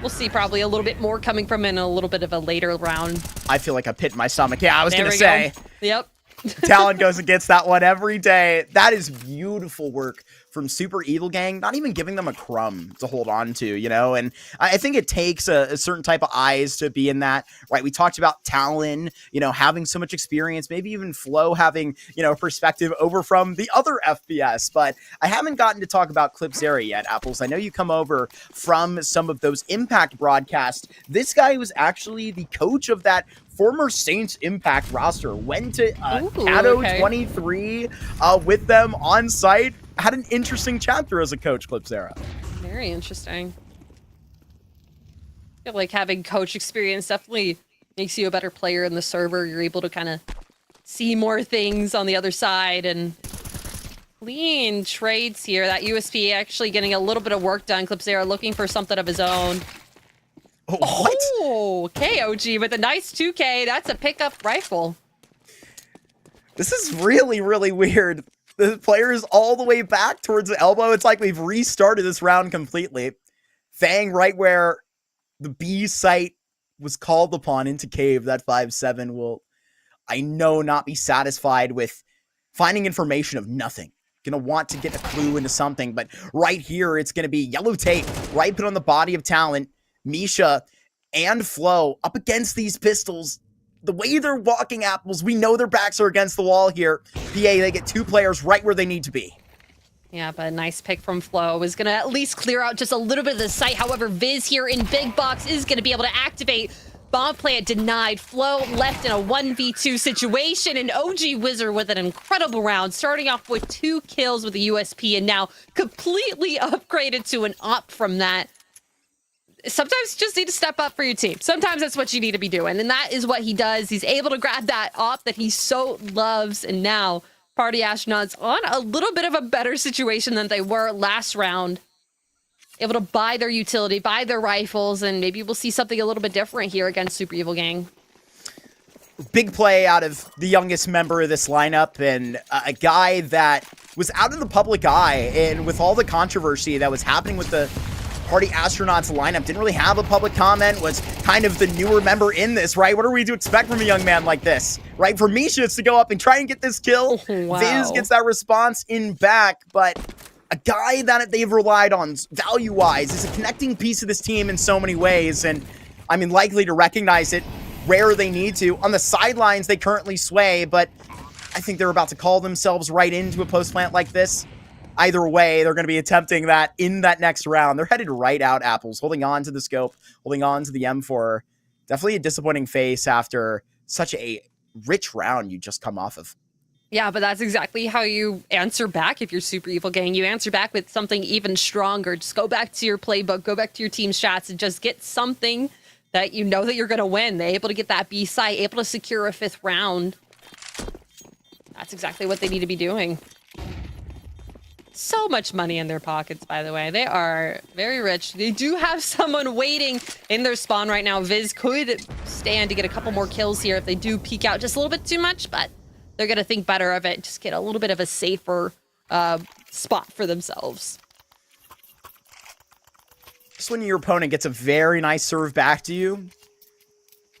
we'll see probably a little bit more coming from in a little bit of a later round. I feel like a pit in my stomach. Yeah, I was going to say. Yep. Talon goes against that one every day. That is beautiful work from Super Evil Gang, not even giving them a crumb to hold on to, you know? And I think it takes a certain type of eyes to be in that, right? We talked about Talon, you know, having so much experience, maybe even Flo having, you know, perspective over from the other FPS, but I haven't gotten to talk about Clipsera yet, Apples. I know you come over from some of those Impact broadcasts. This guy was actually the coach of that former Saints Impact roster, went to Cato 23 with them on site. Had an interesting chapter as a coach, Clipsera. Very interesting. I feel like having coach experience definitely makes you a better player in the server. You're able to kind of see more things on the other side, and clean trades here. That USP actually getting a little bit of work done. Clipsera looking for something of his own. What? Oh, KOG with a nice 2K. That's a pickup rifle. This is really, really weird. The player is all the way back towards the elbow. It's like we've restarted this round completely. Fang right where the B site was called upon into cave. That 5-7 will, I know, not be satisfied with finding information of nothing. Gonna want to get a clue into something, but right here it's gonna be yellow tape right put on the body of Talent. Misha and Flo up against these pistols. The way they're walking, Apples, we know their backs are against the wall here. PA, they get two players right where they need to be. Yeah, but a nice pick from Flo is going to at least clear out just a little bit of the site. However, Viz here in Big Box is going to be able to activate. Bomb plant denied. Flo left in a 1v2 situation, and OG Wizard with an incredible round, starting off with 2 kills with the USP and now completely upgraded to an op from that. Sometimes you just need to step up for your team. Sometimes that's what you need to be doing, and that is what he does. He's able to grab that op that he so loves, and now Party Astronauts on a little bit of a better situation than they were last round. Able to buy their utility, buy their rifles, and maybe we'll see something a little bit different here against Super Evil Gang. Big play out of the youngest member of this lineup, and a guy that was out in the public eye, and with all the controversy that was happening with the Party Astronauts lineup, didn't really have a public comment, was kind of the newer member in this, right? What are we to expect from a young man like this, right? For Misha, it's to go up and try and get this kill. Wow. Viz gets that response in back, but a guy that they've relied on value-wise is a connecting piece of this team in so many ways, and I mean, likely to recognize it where they need to. On the sidelines, they currently sway, but I think they're about to call themselves right into a post plant like this. Either way, they're going to be attempting that in that next round. They're headed right out, Apples, holding on to the scope, holding on to the M4. Definitely a disappointing face after such a rich round you just come off of. Yeah, but that's exactly how you answer back if you're Super Evil Gang. You answer back with something even stronger. Just go back to your playbook, go back to your team's shots, and just get something that you know that you're going to win. They're able to get that B site, able to secure a 5th round. That's exactly what they need to be doing. So much money in their pockets, by the way. They are very rich. They do have someone waiting in their spawn right now. Viz could stand to get a couple more kills here if they do peek out just a little bit too much, but they're going to think better of it. Just get a little bit of a safer spot for themselves. Just when your opponent gets a very nice serve back to you,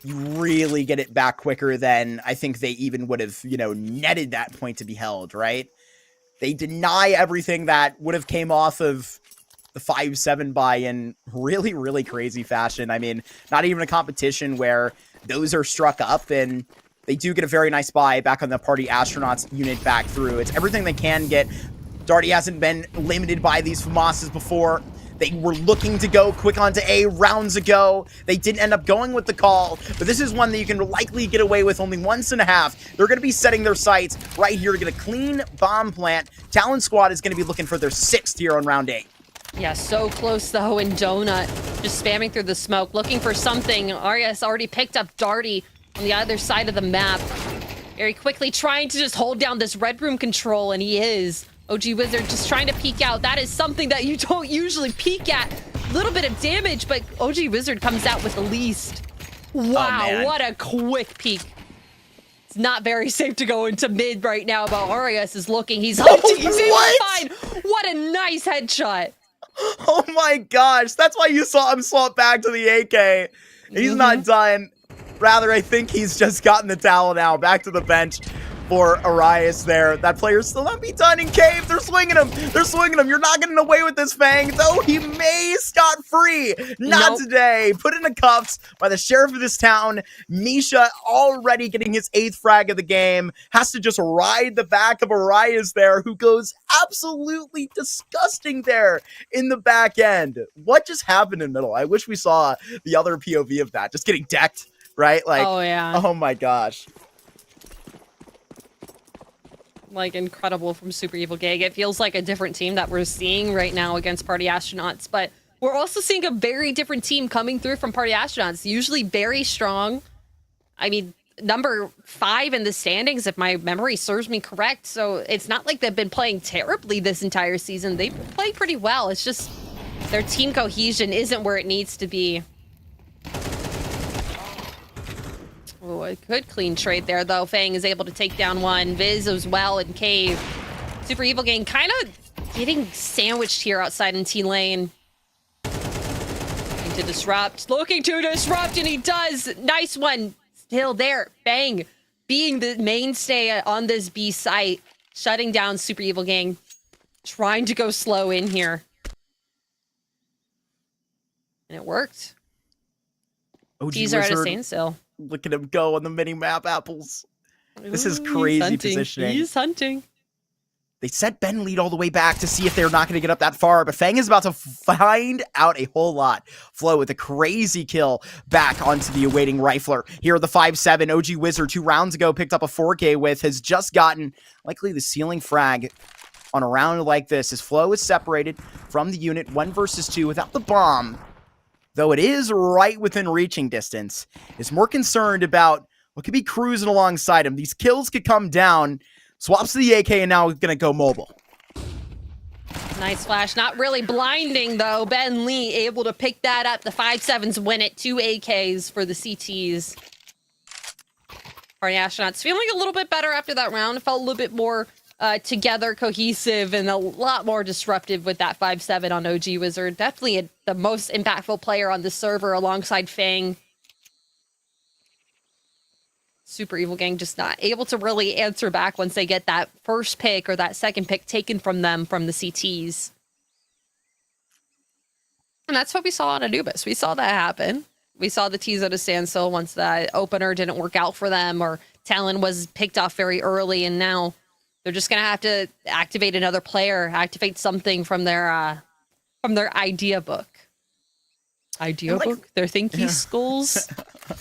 you really get it back quicker than I think they even would have, you know, netted that point to be held, right? They deny everything that would have came off of the 5-7 buy in really, really crazy fashion. I mean, not even a competition where those are struck up, and they do get a very nice buy back on the Party Astronauts unit back through. It's everything they can get. Darty hasn't been limited by these FAMASs before. They were looking to go quick onto A rounds ago. They didn't end up going with the call, but this is one that you can likely get away with only once and a half. They're going to be setting their sights right here to get a clean bomb plant. Talon Squad is going to be looking for their 6th here on round 8. Yeah, so close though, and Donut just spamming through the smoke, looking for something. Arias already picked up Darty on the other side of the map. Very quickly trying to just hold down this red room control, and he is. OG Wizard just trying to peek out. That is something that you don't usually peek at. Little bit of damage, but OG Wizard comes out with the least. Wow, what a quick peek. It's not very safe to go into mid right now, but Arias is looking. He's hunting. He's able to find. What a nice headshot. Oh my gosh. That's why you saw him swap back to the AK. He's not done. Rather, I think he's just gotten the towel now. Back to the bench. for Arias there. That player's still not be done in Cave. They're swinging him. They're swinging him. You're not getting away with this, Fang. Though he may scot-free. Not today. Put in the cuffs by the sheriff of this town. Misha already getting his 8th frag of the game. Has to just ride the back of Arias there, who goes absolutely disgusting there in the back end. What just happened in the middle? I wish we saw the other POV of that. Just getting decked, right? Like, oh yeah. Oh my gosh. Like, incredible from Super Evil Gang. It feels like a different team that we're seeing right now against Party Astronauts, but we're also seeing a very different team coming through from Party Astronauts. Usually very strong. I mean, number 5 in the standings, if my memory serves me correct. So it's not like they've been playing terribly this entire season. They play pretty well. It's just their team cohesion isn't where it needs to be. Oh, a good clean trade there, though. Fang is able to take down one. Viz as well in Cave. Super Evil Gang kind of getting sandwiched here outside in T lane. Looking to disrupt. Looking to disrupt, and he does. Nice one. Still there. Bang. Being the mainstay on this B site. Shutting down Super Evil Gang. Trying to go slow in here. And it worked. These are at a standstill. Look at him go on the mini-map, Apples. This is crazy positioning. He's hunting. They set Ben lead all the way back to see if they're not going to get up that far, but Fang is about to find out a whole lot. Flo with a crazy kill back onto the awaiting rifler. Here are the 5-7. OG Wizard 2 rounds ago picked up a 4K with, has just gotten likely the ceiling frag on a round like this as Flo is separated from the unit 1 versus 2 without the bomb. Though it is right within reaching distance, is more concerned about what could be cruising alongside him. These kills could come down, swaps to the AK, and now going to go mobile. Nice flash. Not really blinding, though. Ben Lee able to pick that up. The 5-7s win it. 2 AKs for the CTs. Party Astronauts feeling a little bit better after that round. It felt a little bit more together, cohesive, and a lot more disruptive with that 5-7 on OG Wizard. Definitely the most impactful player on the server alongside Fang. Super Evil Gang just not able to really answer back once they get that first pick or that second pick taken from them from the CTs. And that's what we saw on Anubis. We saw that happen. We saw the T's at a standstill once that opener didn't work out for them, or Talon was picked off very early, and now they're just gonna have to activate another player, activate something from their idea book. Idea book? Their thinky skulls?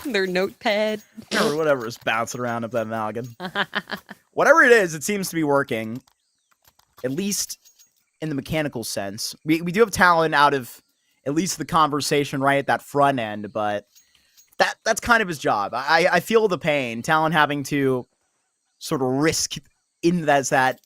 Their notepad? Or whatever is bouncing around up that noggin. Whatever it is, it seems to be working. At least in the mechanical sense. We do have Talon out of at least the conversation right at that front end, but that's kind of his job. I feel the pain. Talon having to sort of risk in that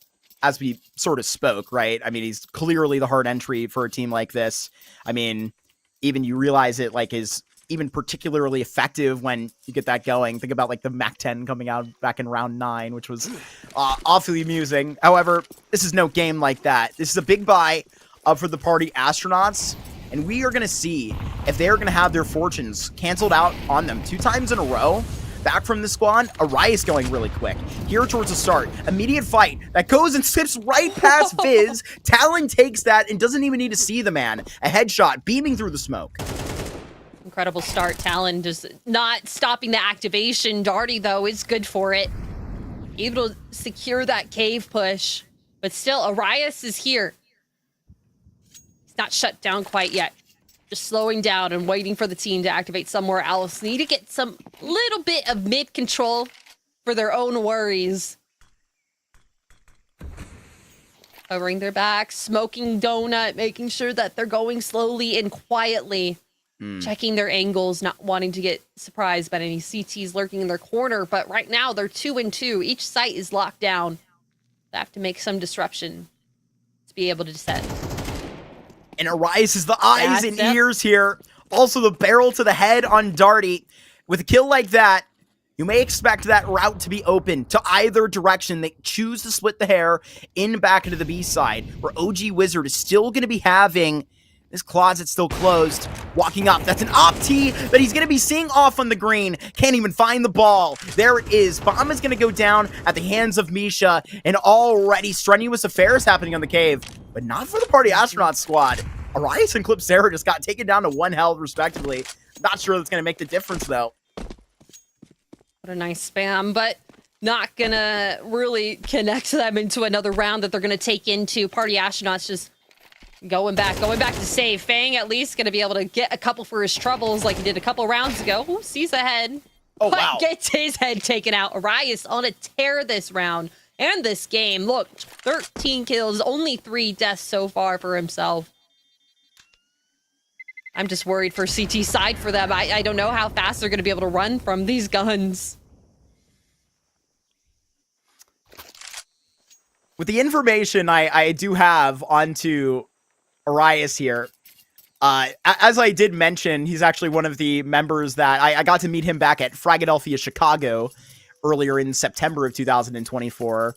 as we sort of spoke, right? I mean, he's clearly the hard entry for a team like this. I mean, even you realize it like is even particularly effective when you get that going. Think about like the Mac 10 coming out back in round 9, which was awfully amusing. However, this is no game like that. This is a big buy up for the Party Astronauts, and we are going to see if they're going to have their fortunes canceled out on them 2 times in a row. Back from the squad, Arias going really quick. Here towards the start, immediate fight that goes and skips right past Viz. Talon takes that and doesn't even need to see the man. A headshot beaming through the smoke. Incredible start. Talon just not stopping the activation. Darty, though, is good for it. Able to secure that cave push. But still, Arias is here. He's not shut down quite yet. Just slowing down and waiting for the team to activate somewhere else. Need to get some little bit of mid control for their own worries. Covering their backs, smoking donut, making sure that they're going slowly and quietly. Checking their angles, not wanting to get surprised by any CTs lurking in their corner. But right now, they're 2-2. Each site is locked down. They have to make some disruption to be able to descend. And Arias is the eyes and ears here. Also the barrel to the head on Darty. With a kill like that, you may expect that route to be open to either direction. They choose to split the hair in back into the B side, where OG Wizard is still going to be having This closet's still closed. Walking up. That's an Opti that he's going to be seeing off on the green. Can't even find the ball. There it is. Bomb is going to go down at the hands of Misha. And already strenuous affairs happening on the cave. But not for the Party Astronaut squad. Arias and Clipsera just got taken down to 1 health respectively. Not sure that's going to make the difference though. What a nice spam, but not gonna really connect them into another round that they're gonna take into. Party Astronauts just going back to save. Fang at least gonna be able to get a couple for his troubles like he did a couple rounds ago. Ooh, sees ahead. Oh, but wow. Gets his head taken out. Arias on a tear this round and this game. Look, 13 kills, only 3 deaths so far for himself. I'm just worried for CT side for them. I don't know how fast they're going to be able to run from these guns. With the information I do have onto Arias here, as I did mention, he's actually one of the members that I got to meet him back at Philadelphia, Chicago earlier in September of 2024.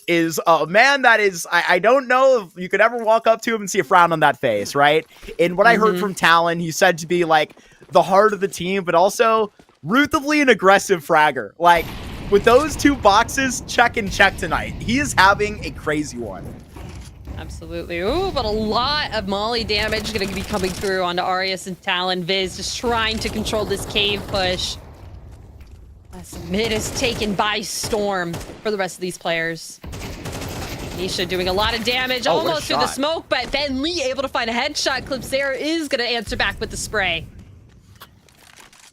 Is a man that is, I don't know if you could ever walk up to him and see a frown on that face, right? And what I heard from Talon, he said to be like the heart of the team, but also ruthlessly an aggressive fragger. Like, with those 2 boxes, check and check tonight. He is having a crazy one. Absolutely. Ooh, but a lot of Molly damage going to be coming through onto Arias and Talon. Viz just trying to control this cave push. As mid is taken by storm for the rest of these players. Nisha doing a lot of damage, almost through the smoke, but Ben Lee able to find a headshot. Clipsera is going to answer back with the spray.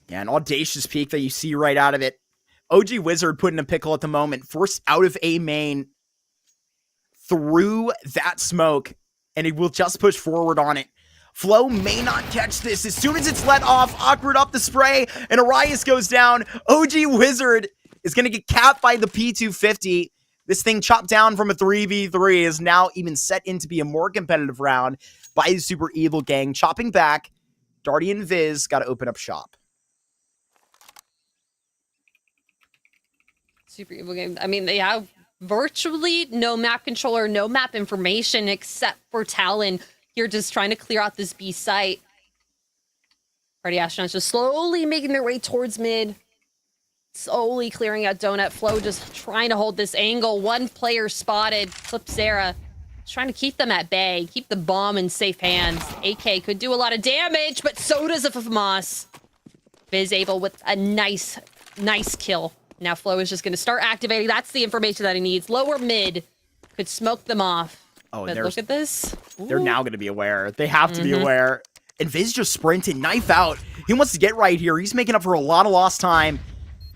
Yeah, an audacious peek that you see right out of it. OG Wizard put in a pickle at the moment, forced out of A main through that smoke, and he will just push forward on it. Flow may not catch this. As soon as it's let off, awkward up the spray, and Arias goes down. OG Wizard is going to get capped by the P250. This thing chopped down from a 3v3 is now even set in to be a more competitive round by the Super Evil Gang. Chopping back, Darty and Viz got to open up shop. Super Evil Gang. I mean, they have virtually no map controller, no map information except for Talon. You're just trying to clear out this B site. Party Astronauts just slowly making their way towards mid. Slowly clearing out Donut. Flow just trying to hold this angle. 1 player spotted. Clipsera trying to keep them at bay. Keep the bomb in safe hands. AK could do a lot of damage, but so does a FMOS. Viz able with a nice kill. Now Flow is just going to start activating. That's the information that he needs. Lower mid could smoke them off. Oh, but look at this. They're now going to be aware. They have to be aware. And Viz just sprinted, knife out. He wants to get right here. He's making up for a lot of lost time.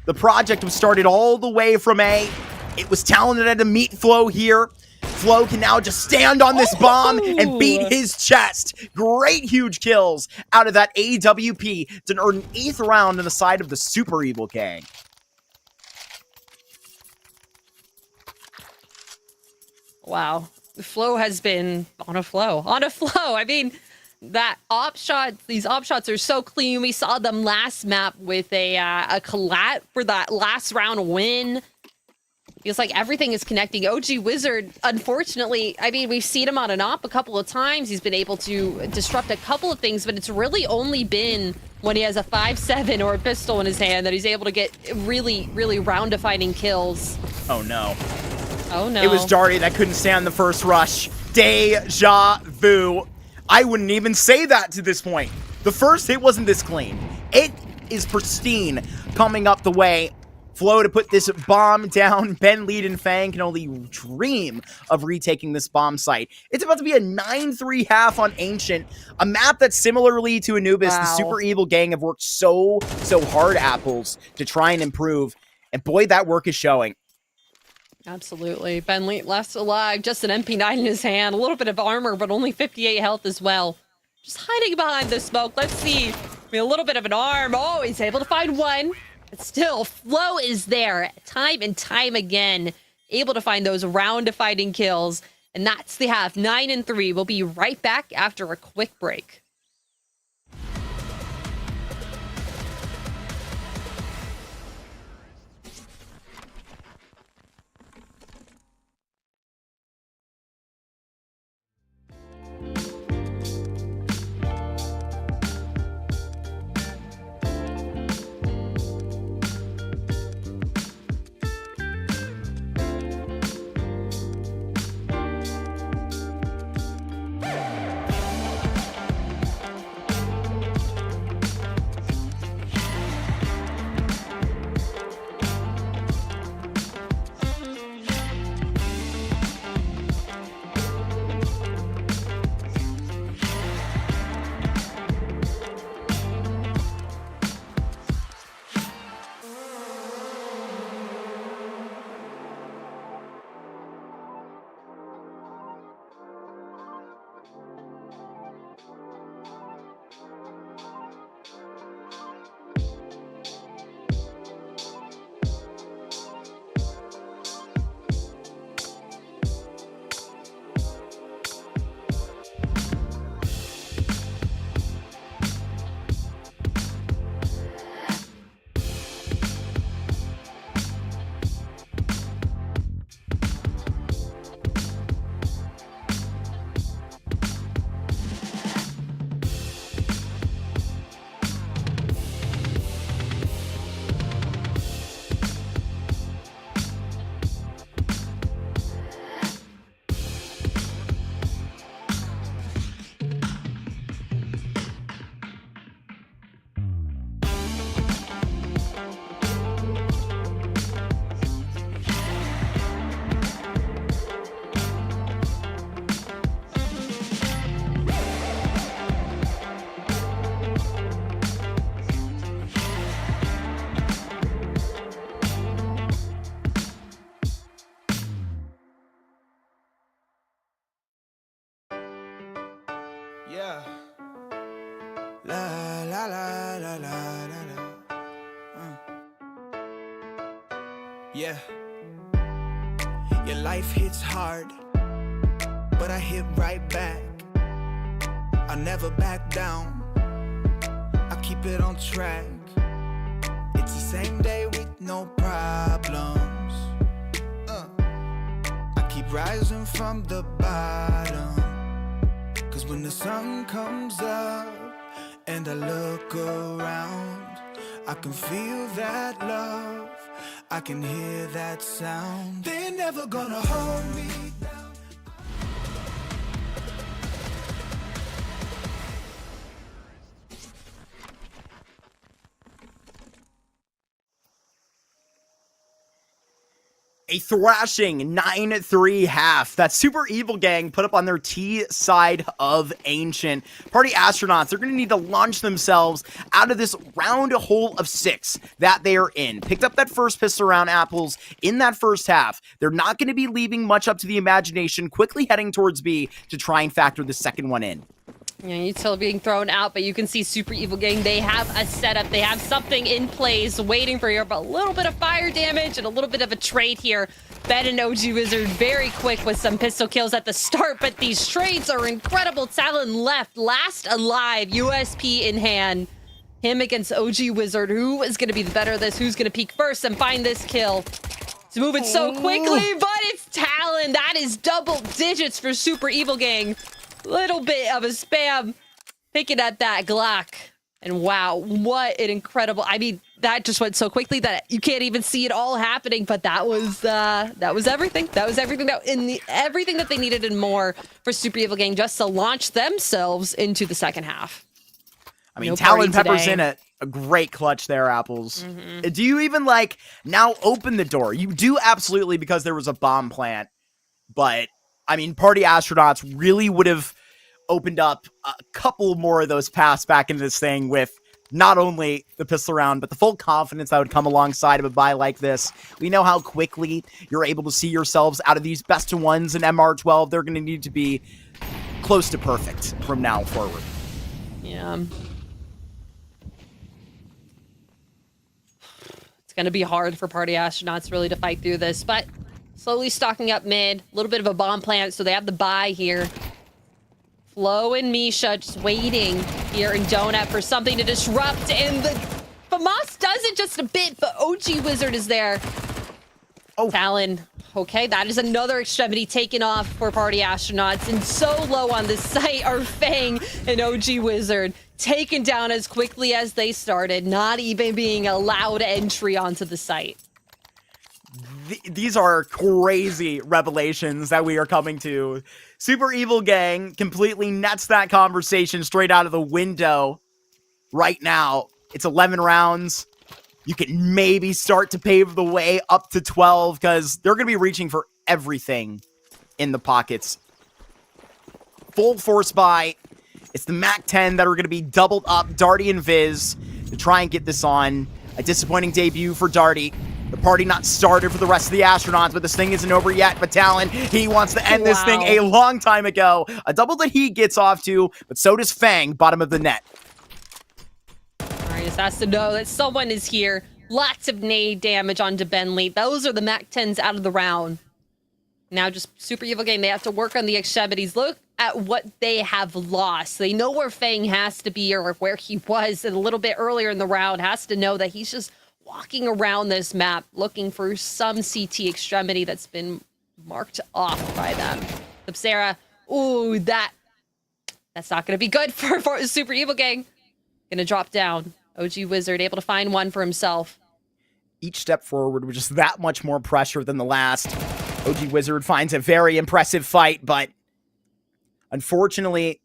The project was started all the way from A. It was Talon that had to meet Flow here. Flow can now just stand on this bomb and beat his chest. Great huge kills out of that AWP to earn an 8th round on the side of the Super Evil Gang. Wow. Flow has been on a flow. I mean, these op shots are so clean. We saw them last map with a collat for that last round win. Feels like everything is connecting. OG Wizard, unfortunately, I mean, we've seen him on an op a couple of times. He's been able to disrupt a couple of things, but it's really only been when he has a 5.7 or a pistol in his hand that he's able to get really, really round-defining kills. Oh, no. Oh, no. It was Darty that couldn't stand the first rush. Deja vu. I wouldn't even say that to this point. The first hit wasn't this clean. It is pristine coming up the way. Flow to put this bomb down. Ben, Lead, and Fang can only dream of retaking this bomb site. It's about to be a 9-3 half on Ancient. A map that similarly to Anubis, the Super Evil Gang have worked so hard, Apples, to try and improve. And boy, that work is showing. Absolutely. Ben Lee left alive, just an MP9 in his hand, a little bit of armor, but only 58 health as well. Just hiding behind the smoke. Let's see. I mean, a little bit of an arm. Oh, he's able to find one. But still, Flow is there time and time again, able to find those round-defining kills. And that's the half. 9-3. We'll be right back after a quick break. Yeah. Your life hits hard, but I hit right back. I never back down, I keep it on track. It's the same day with no problems. I keep rising from the bottom. Cause when the sun comes up and I look around, I can feel that love, I can hear that sound. They're never gonna hold me down. A thrashing 9-3 half that Super Evil Gang put up on their T side of Ancient. Party Astronauts, they're going to need to launch themselves out of this round hole of 6 that they are in. Picked up that first pistol round apples in that first half. They're not going to be leaving much up to the imagination, quickly heading towards B to try and factor the second one in. Yeah, you're still being thrown out, but you can see Super Evil Gang, they have a setup. They have something in place waiting for you, but a little bit of fire damage and a little bit of a trade here. Ben and OG Wizard very quick with some pistol kills at the start, but these trades are incredible. Talon left, last alive, USP in hand. Him against OG Wizard. Who is going to be the better of this? Who's going to peek first and find this kill? It's moving so quickly, but it's Talon. That is double digits for Super Evil Gang. Little bit of a spam picking at that Glock. And wow, what an incredible, I mean, that just went so quickly that you can't even see it all happening, but that was everything. That was everything everything that they needed and more for Super Evil Gang just to launch themselves into the second half. I mean, Talon peppers in a great clutch there, Apples. Do you even, like, now open the door? You do absolutely, because there was a bomb plant. But, I mean, Party Astronauts really would have opened up a couple more of those paths back into this thing with not only the pistol round, but the full confidence that would come alongside of a buy like this. We know how quickly you're able to see yourselves out of these best of ones in MR12. They're going to need to be close to perfect from now forward. Yeah. It's going to be hard for Party Astronauts really to fight through this, but slowly stocking up mid. A little bit of a bomb plant, so they have the buy here. Flo and Misha just waiting here in Donut for something to disrupt, and the FAMAS does it just a bit, but OG Wizard is there. Oh. Talon. Okay, that is another extremity taken off for Party Astronauts, and so low on this site are Fang and OG Wizard taken down as quickly as they started, not even being allowed entry onto the site. These are crazy revelations that we are coming to. Super Evil Gang completely nets that conversation straight out of the window right now. It's 11 rounds. You can maybe start to pave the way up to 12 because they're going to be reaching for everything in the pockets. Full force buy. It's the MAC-10 that are going to be doubled up. Darty and Viz to try and get this on. A disappointing debut for Darty. The party not started for the rest of the Astronauts, but this thing isn't over yet. But Talon, he wants to end this thing a long time ago. A double that he gets off to, but so does Fang, bottom of the net. Marius has to know that someone is here. Lots of nade damage onto Bentley. Those are the MAC-10s out of the round. Now just Super Evil Gang, they have to work on the extremities. Look at what they have lost. They know where Fang has to be or where he was a little bit earlier in the round. Has to know that he's just walking around this map looking for some CT extremity that's been marked off by them. Sarah, ooh, that's not going to be good for Super Evil Gang. Gonna drop down. OG Wizard able to find one for himself. Each step forward was just that much more pressure than the last. OG Wizard finds a very impressive fight, but unfortunately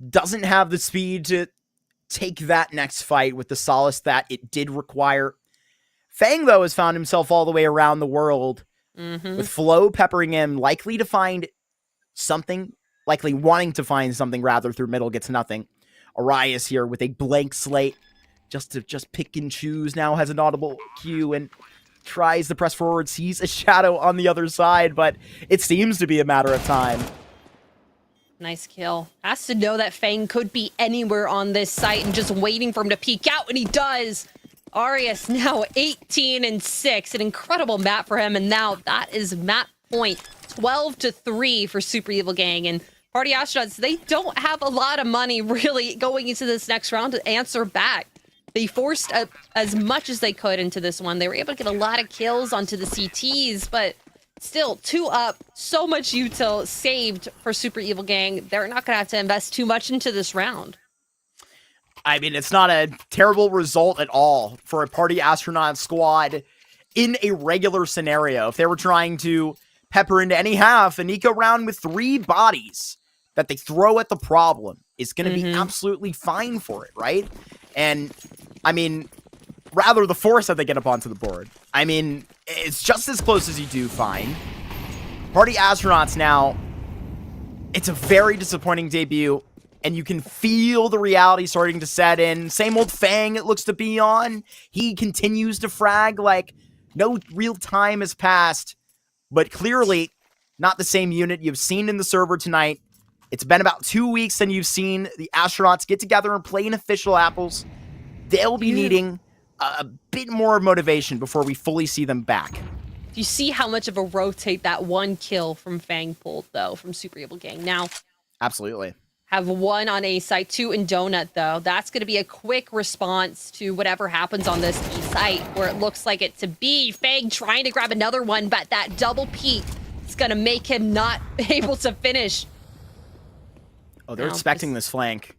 doesn't have the speed to take that next fight with the solace that it did require. Fang, though, has found himself all the way around the world, with Flo peppering him, likely to find something, likely wanting to find something, rather, through middle, gets nothing. Arias here with a blank slate, just pick and choose, now has an audible cue, and tries to press forward, sees a shadow on the other side, but it seems to be a matter of time. Nice kill. Has to know that Fang could be anywhere on this site and just waiting for him to peek out, and he does. Arias now 18-6. An incredible map for him. And now that is map point 12-3 for Super Evil Gang. And Party Astronauts, they don't have a lot of money really going into this next round to answer back. They forced as much as they could into this one. They were able to get a lot of kills onto the CTs, but still, 2 up, so much util saved for Super Evil Gang. They're not going to have to invest too much into this round. I mean, it's not a terrible result at all for a Party Astronaut squad in a regular scenario. If they were trying to pepper into any half, an eco round with 3 bodies that they throw at the problem is going to be absolutely fine for it, right? And, I mean, rather the force that they get up onto the board. I mean, it's just as close as you do find. Party Astronauts now, it's a very disappointing debut, and you can feel the reality starting to set in. Same old Fang it looks to be on. He continues to frag like no real time has passed, but clearly not the same unit you've seen in the server tonight. It's been about 2 weeks since you've seen the Astronauts get together and play in official apples. They'll be needing a bit more motivation before we fully see them back. You see how much of a rotate that 1 kill from Fang pulled, though, from Super Evil Gang. Now, absolutely. Have 1 on A site, 2 in Donut, though. That's going to be a quick response to whatever happens on this B site, where it looks like it to be. Fang trying to grab another one, but that double peek is going to make him not able to finish. Oh, they're expecting this flank.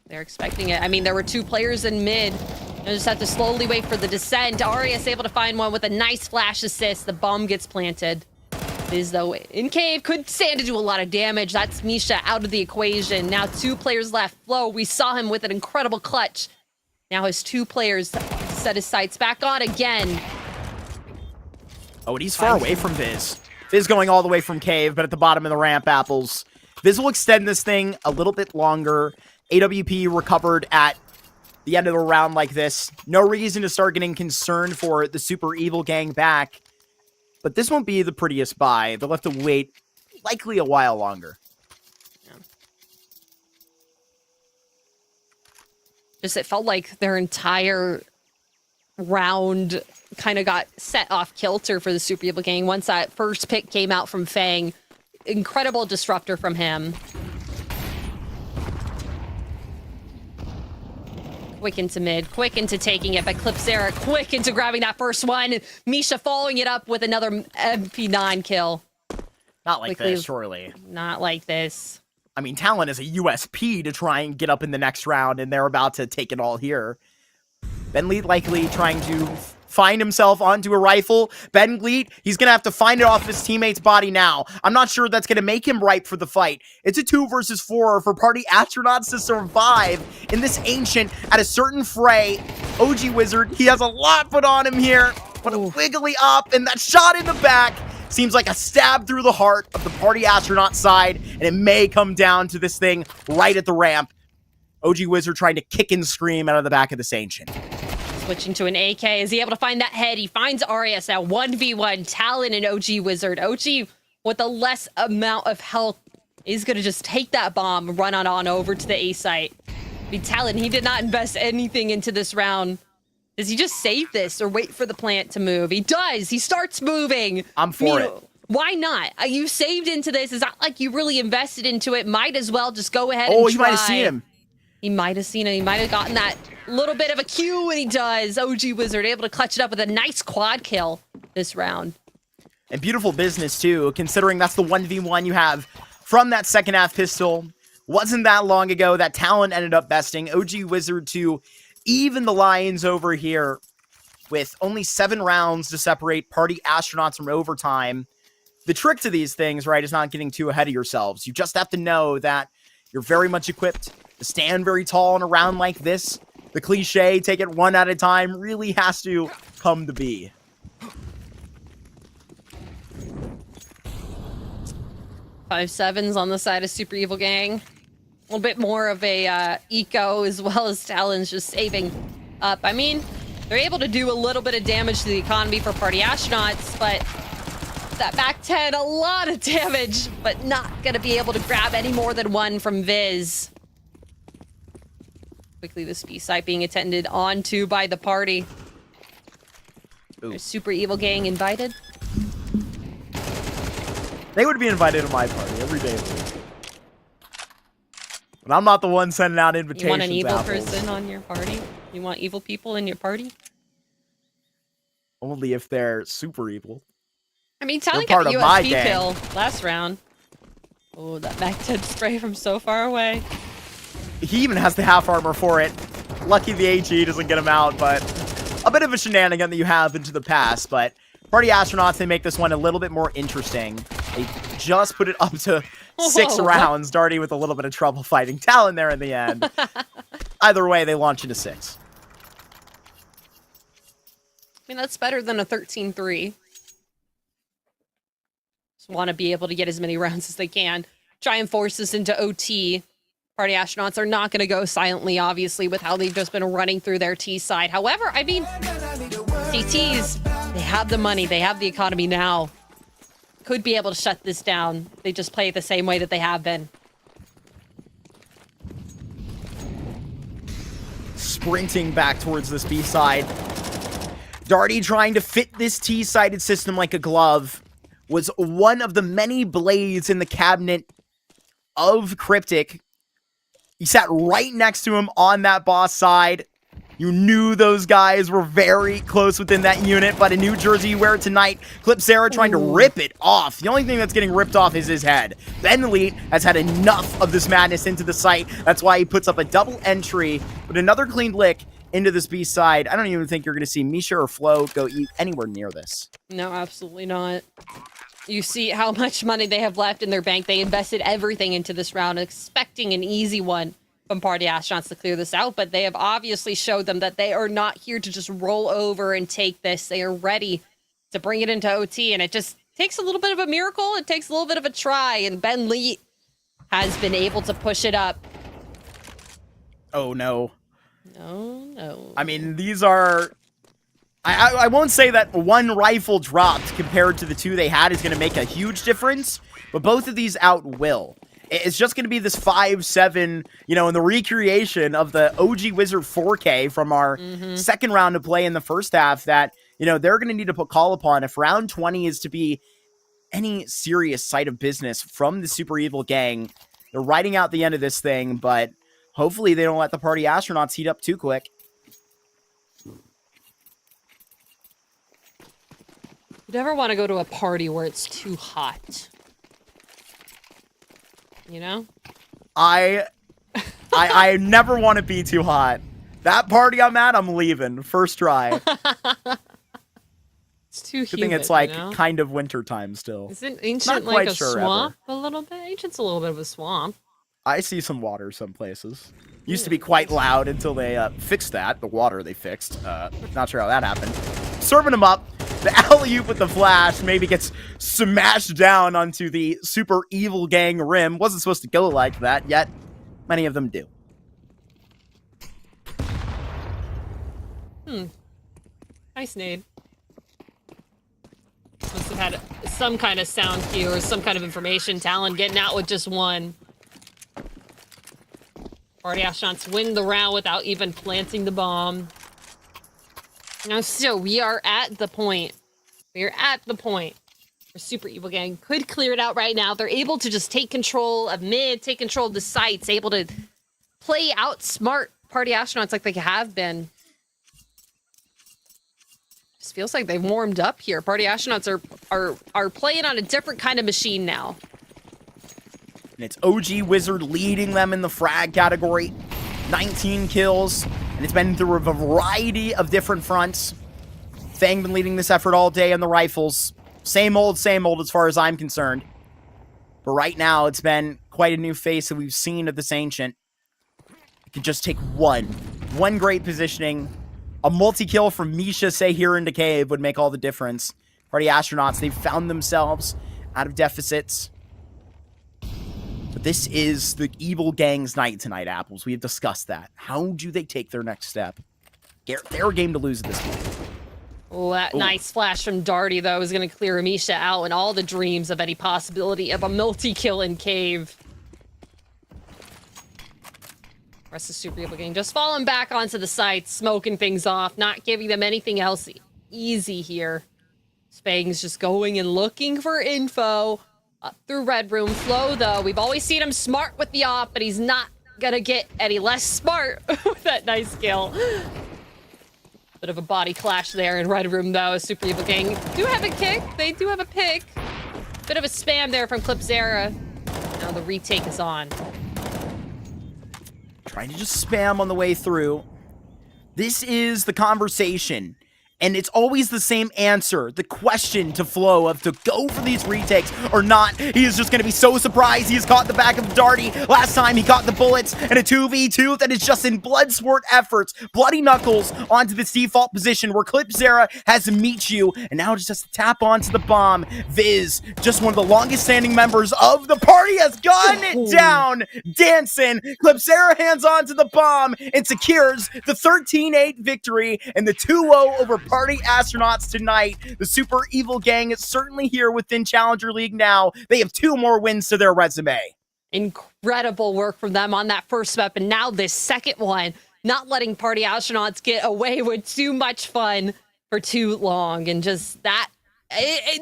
They're expecting it. I mean, there were 2 players in mid. They just have to slowly wait for the descent. Arias able to find one with a nice flash assist. The bomb gets planted. Is though in cave, could stand to do a lot of damage. That's Misha out of the equation. Now 2 players left. Flo, we saw him with an incredible clutch. Now his 2 players set his sights back on again. Oh, and he's far away from Viz. Viz going all the way from cave, but at the bottom of the ramp, Apples. Viz will extend this thing a little bit longer. AWP recovered at the end of the round like this. No reason to start getting concerned for the Super Evil Gang back. But this won't be the prettiest buy. They'll have to wait likely a while longer. Yeah. Just it felt like their entire round kind of got set off kilter for the Super Evil Gang. Once that first pick came out from Fang, incredible disruptor from him. Quick into mid, quick into taking it by Clipsera, quick into grabbing that first one. Misha following it up with another MP9 kill. Not like this, surely. Not like this. I mean, Talon is a USP to try and get up in the next round, and they're about to take it all here. Ben Leet likely trying to find himself onto a rifle. Ben Leet, he's going to have to find it off his teammate's body now. I'm not sure that's going to make him ripe for the fight. It's a 2 versus 4 for Party Astronauts to survive in this Ancient at a certain fray. OG Wizard, he has a lot put on him here, but a wiggly up, and that shot in the back seems like a stab through the heart of the Party Astronaut side, and it may come down to this thing right at the ramp. OG Wizard trying to kick and scream out of the back of this Ancient. Switching to an AK. Is he able to find that head? He finds Arias now. 1v1. Talon and OG Wizard. OG, with a less amount of health, is going to just take that bomb and run on over to the A site. I mean, Talon, he did not invest anything into this round. Does he just save this or wait for the plant to move? He does. He starts moving. I'm for it. Why not? You saved into this. It's not like you really invested into it. Might as well just go ahead and try. Oh, you might have seen him. He might have seen it. He might have gotten that little bit of a cue when he does. OG Wizard able to clutch it up with a nice quad kill this round. And beautiful business, too, considering that's the 1v1 you have from that second half pistol. Wasn't that long ago that Talon ended up besting OG Wizard to even the Lions over here with only 7 rounds to separate Party Astronauts from overtime. The trick to these things, right, is not getting too ahead of yourselves. You just have to know that you're very much equipped to stand very tall in a round like this. The cliche, take it one at a time, really has to come to be. Five sevens on the side of Super Evil Gang. A little bit more of a eco, as well as Talon's just saving up. I mean, they're able to do a little bit of damage to the economy for Party Astronauts, but that back 10, a lot of damage, but not going to be able to grab any more than one from Viz. Quickly, this B site being attended on to by the party. Is Super Evil Gang invited? They would be invited to my party every day of the week. But I'm not the one sending out invitations. You want an evil Apples. person on your party? You want evil people in your party? Only if they're super evil. I mean, Talon part got the of my USP gang. kill last round. Oh, that back 10 spray from so far away. He even has the half armor for it. Lucky the AG doesn't get him out, but a bit of a shenanigan that you have into the past. But Party Astronauts, they make this one a little bit more interesting. They just put it up to 6 Whoa. rounds. Darty with a little bit of trouble fighting Talon there in the end. Either way, they launch into 6. I mean, that's better than a 13-3. Just want to be able to get as many rounds as they can. Try and force this into OT. Party Astronauts are not going to go silently, obviously, with how they've just been running through their T side. However, I mean, CTs, they have the money, they have the economy now. Could be able to shut this down. They just play it the same way that they have been. Sprinting back towards this B side. Darty trying to fit this T-sided system like a glove was one of the many blades in the cabinet of Cryptic. He sat right next to him on that boss side. You knew those guys were very close within that unit, but in New Jersey, you wear it tonight. Clipsera trying to rip it off. The only thing that's getting ripped off is his head. Ben Elite has had enough of this madness into the site. That's why he puts up a double entry, but another clean lick into this B side. I don't even think you're going to see Misha or Flo go anywhere near this. No, absolutely not. You see how much money they have left in their bank. They invested everything into this round, expecting an easy one from Party Astronauts to clear this out, but they have obviously showed them that they are not here to just roll over and take this. They are ready to bring it into OT, and it just takes a little bit of a miracle. It takes a little bit of a try, and Ben Lee has been able to push it up. Oh, no. No. I mean, these are... I won't say that one rifle dropped compared to the 2 they had is going to make a huge difference, but both of these out will. It's just going to be this 5-7, you know, in the recreation of the OG Wizard 4K from our second round of play in the first half that, you know, they're going to need to put call upon if round 20 is to be any serious sight of business from the Super Evil Gang. They're riding out the end of this thing, but hopefully they don't let the Party Astronauts heat up too quick. You never want to go to a party where it's too hot. You know? I never want to be too hot. That party I'm at, I'm leaving. First try. It's too Good humid, thing it's like you know? kind of winter time still. Isn't Ancient Not like quite a sure swamp a little bit? Ancient's a little bit of a swamp. I see some water some places. Used to be quite loud until they fixed that. The water they fixed. Not sure how that happened. Serving them up. The alley-oop with the flash maybe gets smashed down onto the Super Evil Gang rim. Wasn't supposed to go like that, yet many of them do. Nice nade. Must have had some kind of sound cue or some kind of information. Talon getting out with just one. Party Astronauts win the round without even planting the bomb. Now, so we are at the point. We are at the point where Super Evil Gang could clear it out right now. They're able to just take control of mid, take control of the sites, able to play out smart Party Astronauts like they have been. Just feels like they've warmed up here. Party Astronauts are playing on a different kind of machine now. And it's OG Wizard leading them in the frag category. 19 kills. And it's been through a variety of different fronts. Fang been leading this effort all day on the rifles. Same old as far as I'm concerned. But right now, it's been quite a new face that we've seen of this Ancient. It could just take one great positioning. A multi-kill from Misha, say, here into Cave would make all the difference. Party Astronauts, they've found themselves out of deficits. But this is the Evil Gang's night tonight, Apples. We have discussed that. How do they take their next step? They're a game to lose at this point. Oh, that nice flash from Darty, though, is going to clear Amisha out and all the dreams of any possibility of a multi-kill in Cave. Rest of Super Evil Gang just falling back onto the sites, smoking things off, not giving them anything else easy here. Spang's just going and looking for info up through Red Room. Flow, though, we've always seen him smart with the op, but he's not gonna get any less smart with that nice kill. Bit of a body clash there in Red Room, though. Super Evil Gang do have a kick. They do have a pick. Bit of a spam there from Clipzera. Now the retake is on. Trying to just spam on the way through. This is the conversation. And it's always the same answer. The question to Flo of to go for these retakes or not. He is just going to be so surprised. He has caught the back of Darty. Last time he caught the bullets in a 2v2 that is just in blood sport efforts. Bloody Knuckles onto this default position where Clipzera has to meet you. And now just has to tap onto the bomb. Viz, just one of the longest standing members of the party, has gone down. Dancing. Clipzera hands on to the bomb and secures the 13-8 victory and the 2-0 over Party Astronauts tonight. The Super Evil Gang is certainly here within Challenger League now. They have 2 more wins to their resume. Incredible work from them on that first map, and now this second one, not letting Party Astronauts get away with too much fun for too long. And just that,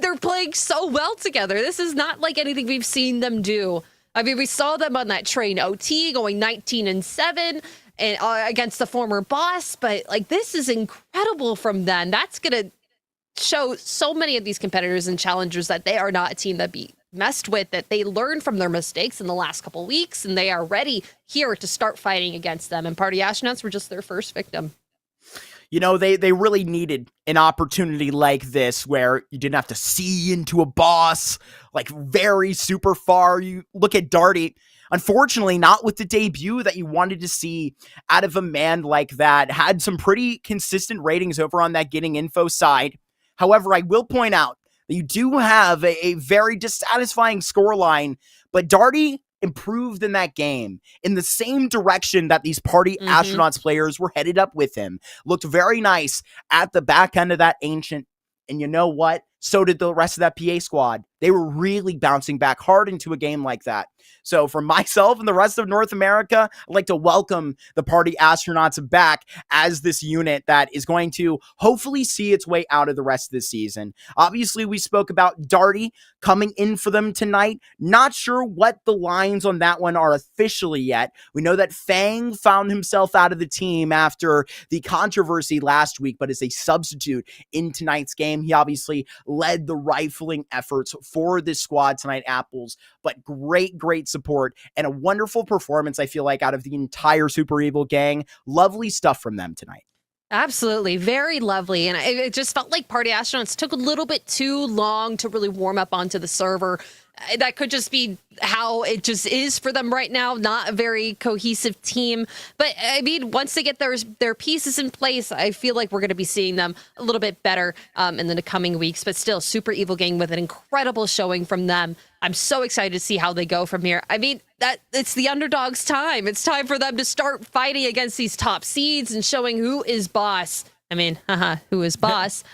they're playing so well together. This is not like anything we've seen them do. I mean, we saw them on that train OT going 19-7. And against the former boss, but like this is incredible from them. That's gonna show so many of these competitors and challengers that they are not a team that be messed with, that they learned from their mistakes in the last couple weeks and they are ready here to start fighting against them. And Party Astronauts were just their first victim. You know, they really needed an opportunity like this where you didn't have to see into a boss like very super far. You look at Darty. Unfortunately, not with the debut that you wanted to see out of a man like that. Had some pretty consistent ratings over on that getting info side. However, I will point out that you do have a very dissatisfying scoreline, but Darty improved in that game in the same direction that these Party Astronauts players were headed up with him. Looked very nice at the back end of that Ancient. And you know what? So did the rest of that PA squad. They were really bouncing back hard into a game like that. So for myself and the rest of North America, I'd like to welcome the Party Astronauts back as this unit that is going to hopefully see its way out of the rest of the season. Obviously, we spoke about Darty coming in for them tonight. Not sure what the lines on that one are officially yet. We know that Fang found himself out of the team after the controversy last week, but is a substitute in tonight's game. He obviously led the rifling efforts for this squad tonight, Apples, but great support and a wonderful performance, I feel like, out of the entire Super Evil Gang. Lovely stuff from them tonight. Absolutely. Very lovely. And it just felt like Party Astronauts took a little bit too long to really warm up onto the server. That could just be how it just is for them right now. Not a very cohesive team. But I mean, once they get their pieces in place, I feel like we're going to be seeing them a little bit better in the coming weeks. But still, Super Evil Gang with an incredible showing from them. I'm so excited to see how they go from here. I mean, that it's the underdogs' time. It's time for them to start fighting against these top seeds and showing who is boss. I mean, who is boss?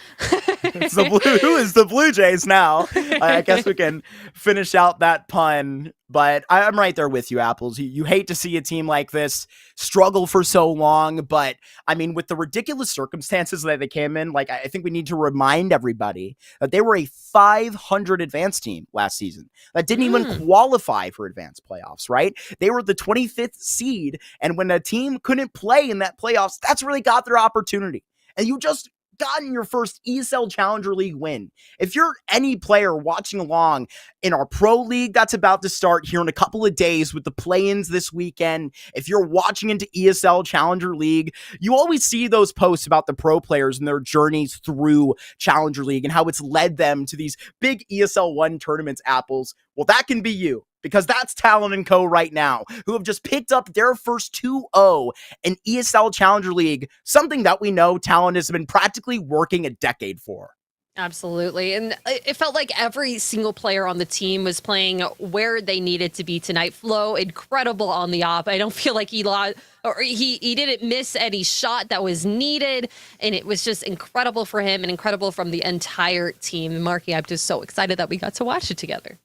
It's who is the Blue Jays now? I guess we can finish out that pun, but I'm right there with you, Apples. You hate to see a team like this struggle for so long, but I mean, with the ridiculous circumstances that they came in, like, I think we need to remind everybody that they were a 500 advanced team last season that didn't even qualify for advanced playoffs, right? They were the 25th seed, and when a team couldn't play in that playoffs, that's where they got their opportunity. And you just gotten your first ESL Challenger League win. If you're any player watching along in our Pro League that's about to start here in a couple of days with the play-ins this weekend, if you're watching into ESL Challenger League, you always see those posts about the pro players and their journeys through Challenger League and how it's led them to these big ESL 1 tournaments, Apples. Well, that can be you, because that's Talon & Co. right now, who have just picked up their first 2-0 in ESL Challenger League, something that we know Talon has been practically working a decade for. Absolutely. And it felt like every single player on the team was playing where they needed to be tonight. Flo, incredible on the op. I don't feel like he didn't miss any shot that was needed. And it was just incredible for him and incredible from the entire team. Marky, I'm just so excited that we got to watch it together.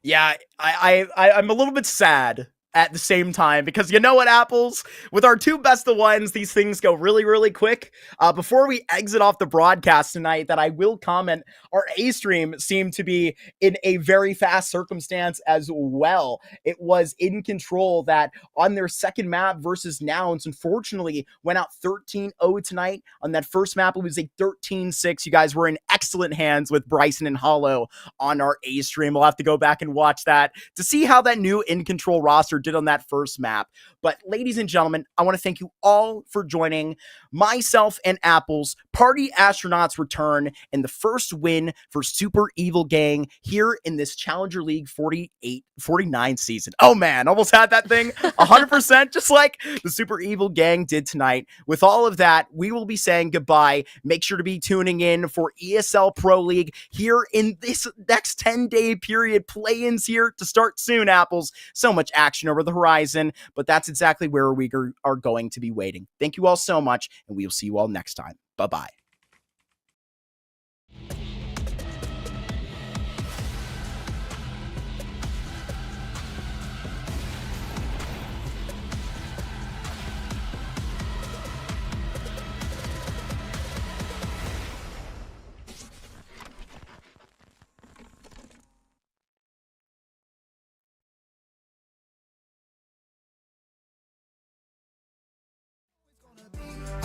Yeah, I'm a little bit sad at the same time, because you know what, Apples? With our 2 best of ones, these things go really, really quick. Before we exit off the broadcast tonight, that I will comment, our A stream seemed to be in a very fast circumstance as well. It was In Control that on their second map versus Nouns, unfortunately, went out 13-0 tonight. On that first map, it was a 13-6. You guys were in excellent hands with Bryson and Hollow on our A stream. We'll have to go back and watch that to see how that new In Control roster did on that first map. But ladies and gentlemen, I want to thank you all for joining myself and Apple's Party Astronauts return and the first win for Super Evil Gang here in this Challenger League 49 season. Oh man, almost had that thing 100%, just like the Super Evil Gang did tonight. With all of that, we will be saying goodbye. Make sure to be tuning in for ESL Pro League here in this next 10-day period. Play-ins here to start soon, Apples. So much action over the horizon, but that's exactly where we are going to be waiting. Thank you all so much, and we will see you all next time. Bye-bye.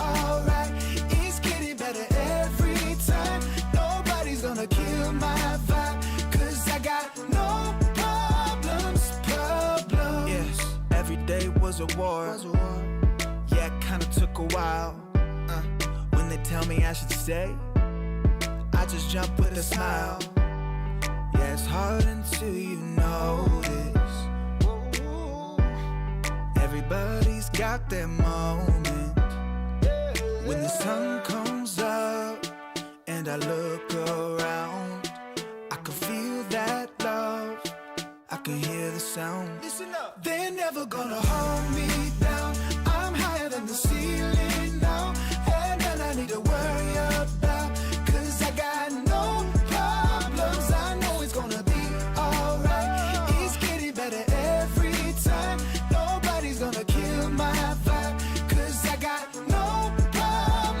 Alright, it's getting better every time. Nobody's gonna kill my vibe, 'cause I got no problems. Yes, every day was a war. Yeah, it kinda took a while. When they tell me I should stay, I just jump with a smile. Yeah, it's hard until you notice. Everybody's got their moment. When the sun comes up and I look around, I can feel that love, I can hear the sound. Listen up. They're never gonna hold me down. I'm higher than the ceiling now, and then I need to worry about